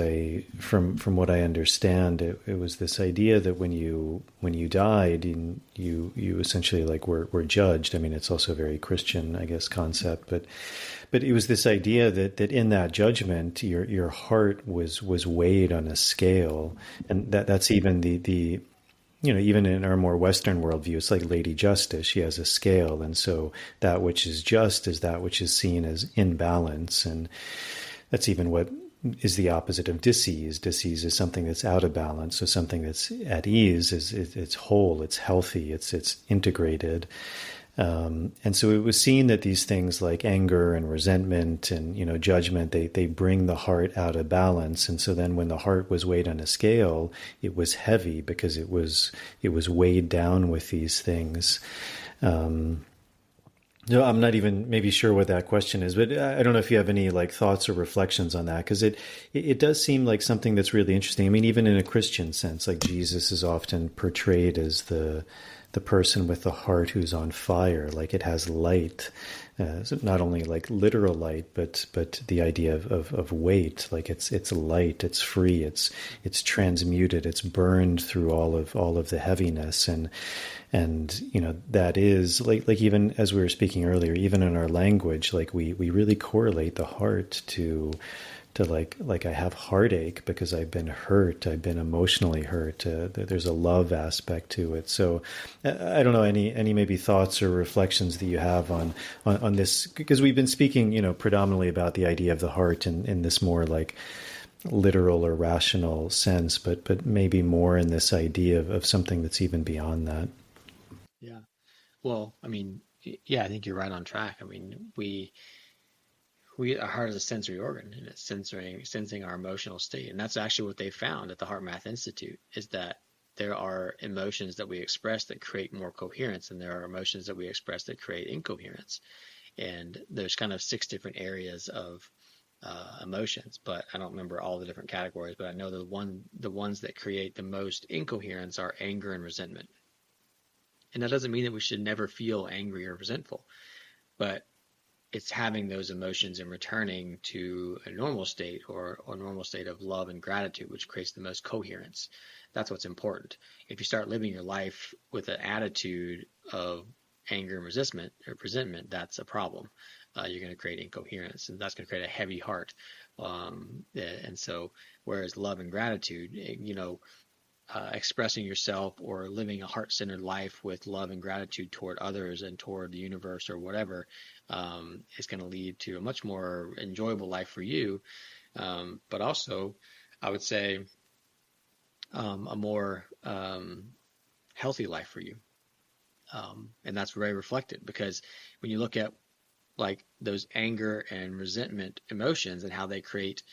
from what I understand, it was this idea that when you died, you essentially were judged. I mean, it's also a very Christian, I guess, concept, but it was this idea that in that judgment, your heart was weighed on a scale, and that's even the even in our more Western worldview, it's like Lady Justice. She has a scale. And so that which is just is that which is seen as imbalance. And that's even what is the opposite of disease. Disease is something that's out of balance. So something that's at ease it's whole, it's healthy, it's integrated. And so it was seen that these things like anger and resentment and, judgment, they bring the heart out of balance. And so then when the heart was weighed on a scale, it was heavy because it was weighed down with these things. No, I'm not even maybe sure what that question is, but I don't know if you have any thoughts or reflections on that, because it does seem like something that's really interesting. I mean, even in a Christian sense, Jesus is often portrayed as the person with the heart who's on fire, it has light, so not only literal light, but the idea of weight, it's light, it's free, it's transmuted, it's burned through all of the heaviness, and that is even as we were speaking earlier, even in our language, we really correlate the heart to I have heartache because I've been hurt. I've been emotionally hurt. There's a love aspect to it. So I don't know, any maybe thoughts or reflections that you have on this, because we've been speaking, predominantly about the idea of the heart in this more literal or rational sense, but maybe more in this idea of something that's even beyond that. Yeah. Well, I mean, yeah, I think you're right on track. I mean, our heart is a sensory organ, and it's sensing our emotional state. And that's actually what they found at the Heart Math Institute, is that there are emotions that we express that create more coherence, and there are emotions that we express that create incoherence. And there's kind of 6 different areas of emotions, but I don't remember all the different categories, but I know the ones that create the most incoherence are anger and resentment. And that doesn't mean that we should never feel angry or resentful, but it's having those emotions and returning to a normal state, or a normal state of love and gratitude, which creates the most coherence. That's what's important. If you start living your life with an attitude of anger and resentment, that's a problem. You're going to create incoherence, and that's going to create a heavy heart. And so, whereas love and gratitude, expressing yourself or living a heart-centered life with love and gratitude toward others and toward the universe or whatever, is going to lead to a much more enjoyable life for you. But also, I would say, a more healthy life for you. And that's very reflected, because when you look at those anger and resentment emotions and how they create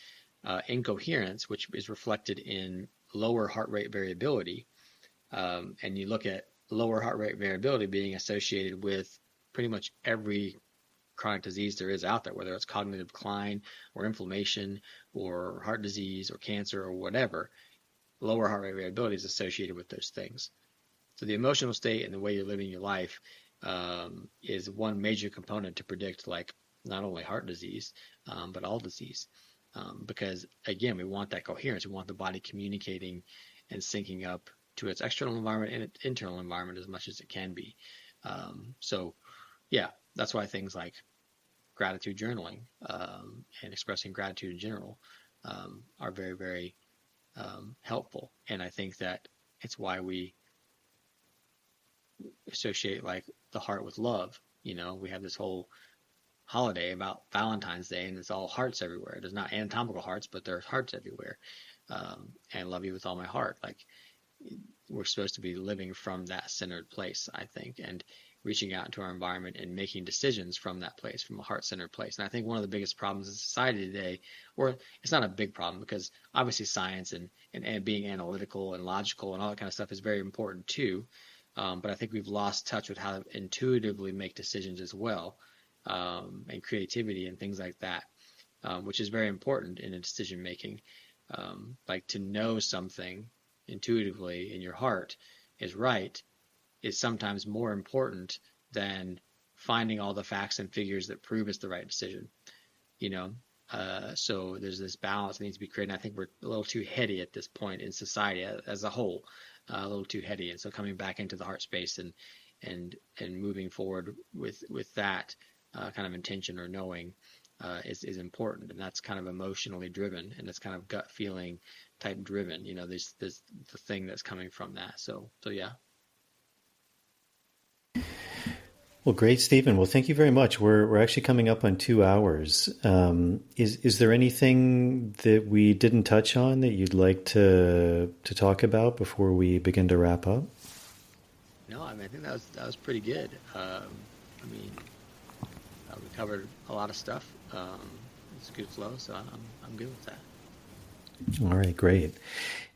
incoherence, which is reflected in lower heart rate variability, and you look at lower heart rate variability being associated with pretty much every chronic disease there is out there, whether it's cognitive decline or inflammation or heart disease or cancer or whatever. Lower heart rate variability is associated with those things. So the emotional state and the way you're living your life is one major component to predict like not only heart disease, but all disease. Because again, we want that coherence. We want the body communicating and syncing up to its external environment and its internal environment as much as it can be. So yeah, that's why things like gratitude journaling and expressing gratitude in general are very, very helpful. And I think that it's why we associate like the heart with love. You know, we have this whole holiday about Valentine's Day, and it's all hearts everywhere. There's not anatomical hearts, but there's hearts everywhere. And love you with all my heart. Like, we're supposed to be living from that centered place, I think, and reaching out into our environment and making decisions from that place, from a heart-centered place. And I think one of the biggest problems in society today, or it's not a big problem because obviously science and being analytical and logical and all that kind of stuff is very important too. But I think we've lost touch with how to intuitively make decisions as well, and creativity and things like that, which is very important in a decision making. Like to know something intuitively in your heart is right is sometimes more important than finding all the facts and figures that prove it's the right decision. You know, so there's this balance that needs to be created. And I think we're a little too heady at this point in society as a whole, a little too heady. And so coming back into the heart space and moving forward with that kind of intention or knowing is important. And that's kind of emotionally driven, and it's kind of gut feeling type driven. You know, there's the thing that's coming from that. So yeah. Well, great, Stephen. Well, thank you very much. We're actually coming up on 2 hours. Is there anything that we didn't touch on that you'd like to talk about before we begin to wrap up? No, I mean, I think that was pretty good. I mean, we covered a lot of stuff. It's a good flow, so I'm good with that. All right, great.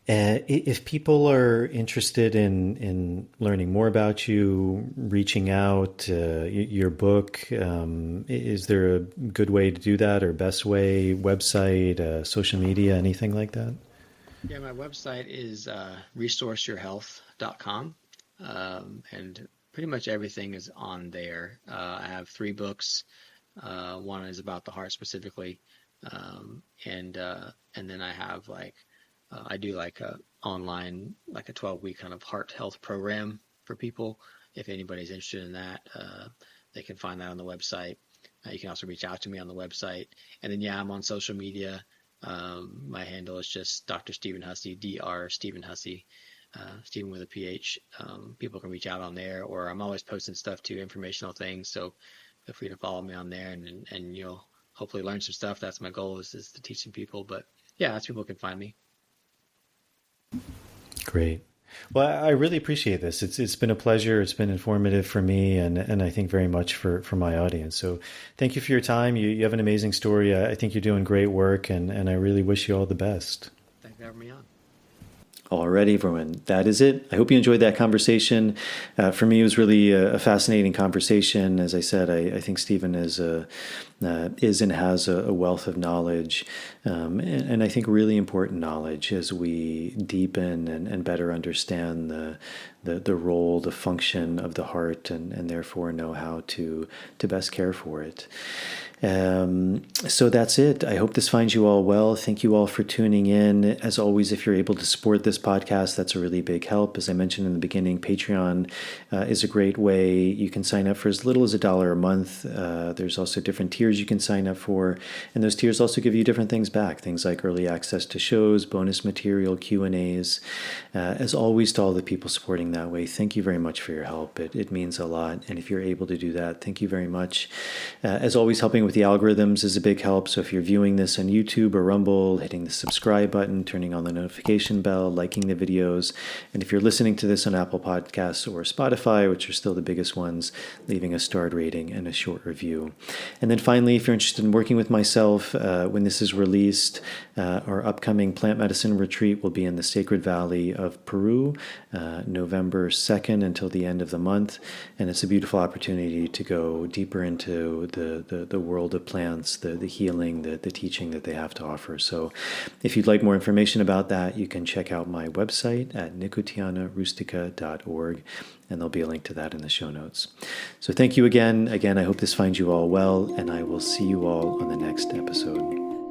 If people are interested in learning more about you, reaching out, your book, is there a good way to do that, or best way, website, social media, anything like that? Yeah, my website is resourceyourhealth.com, and pretty much everything is on there. I have 3 books. One is about the heart specifically, and then I have I do like a online, like a 12-week kind of heart health program for people. If anybody's interested in that, they can find that on the website. You can also reach out to me on the website. And then, yeah, I'm on social media. My handle is just Dr. Stephen Hussey, Dr. Stephen Hussey, Stephen with a PH. People can reach out on there, or I'm always posting stuff too, informational things. So feel free to follow me on there, and you'll hopefully learn some stuff. That's my goal, is to teach some people. But yeah, that's people can find me. Great. Well, I really appreciate this. It's been a pleasure. It's been informative for me, and I think very much for my audience. So thank you for your time. You have an amazing story. I think you're doing great work, and I really wish you all the best. Thanks for having me on. Alrighty, everyone, that is it. I hope you enjoyed that conversation. For me, it was really a fascinating conversation. As I said, I think Stephen is and has a wealth of knowledge, and I think really important knowledge as we deepen and better understand the role, the function of the heart, and therefore know how to best care for it. So that's it. I hope this finds you all well. Thank you all for tuning in. As always, if you're able to support this podcast, that's a really big help. As I mentioned in the beginning, Patreon is a great way. You can sign up for as little as $1 a month. There's also different tiers you can sign up for, and those tiers also give you different things back, things like early access to shows, bonus material, Q&As. As always, to all the people supporting that way, thank you very much for your help. It means a lot, and if you're able to do that, thank you very much. As always, helping with with the algorithms is a big help. So if you're viewing this on YouTube or Rumble, hitting the subscribe button, turning on the notification bell, liking the videos. And if you're listening to this on Apple Podcasts or Spotify, which are still the biggest ones, leaving a starred rating and a short review. And then finally, if you're interested in working with myself, when this is released, our upcoming plant medicine retreat will be in the Sacred Valley of Peru, November 2nd until the end of the month. And it's a beautiful opportunity to go deeper into the world of plants, the healing, the teaching that they have to offer. So if you'd like more information about that, you can check out my website at nicotianarustica.org, and there'll be a link to that in the show notes. So thank you again. Again, I hope this finds you all well, and I will see you all on the next episode.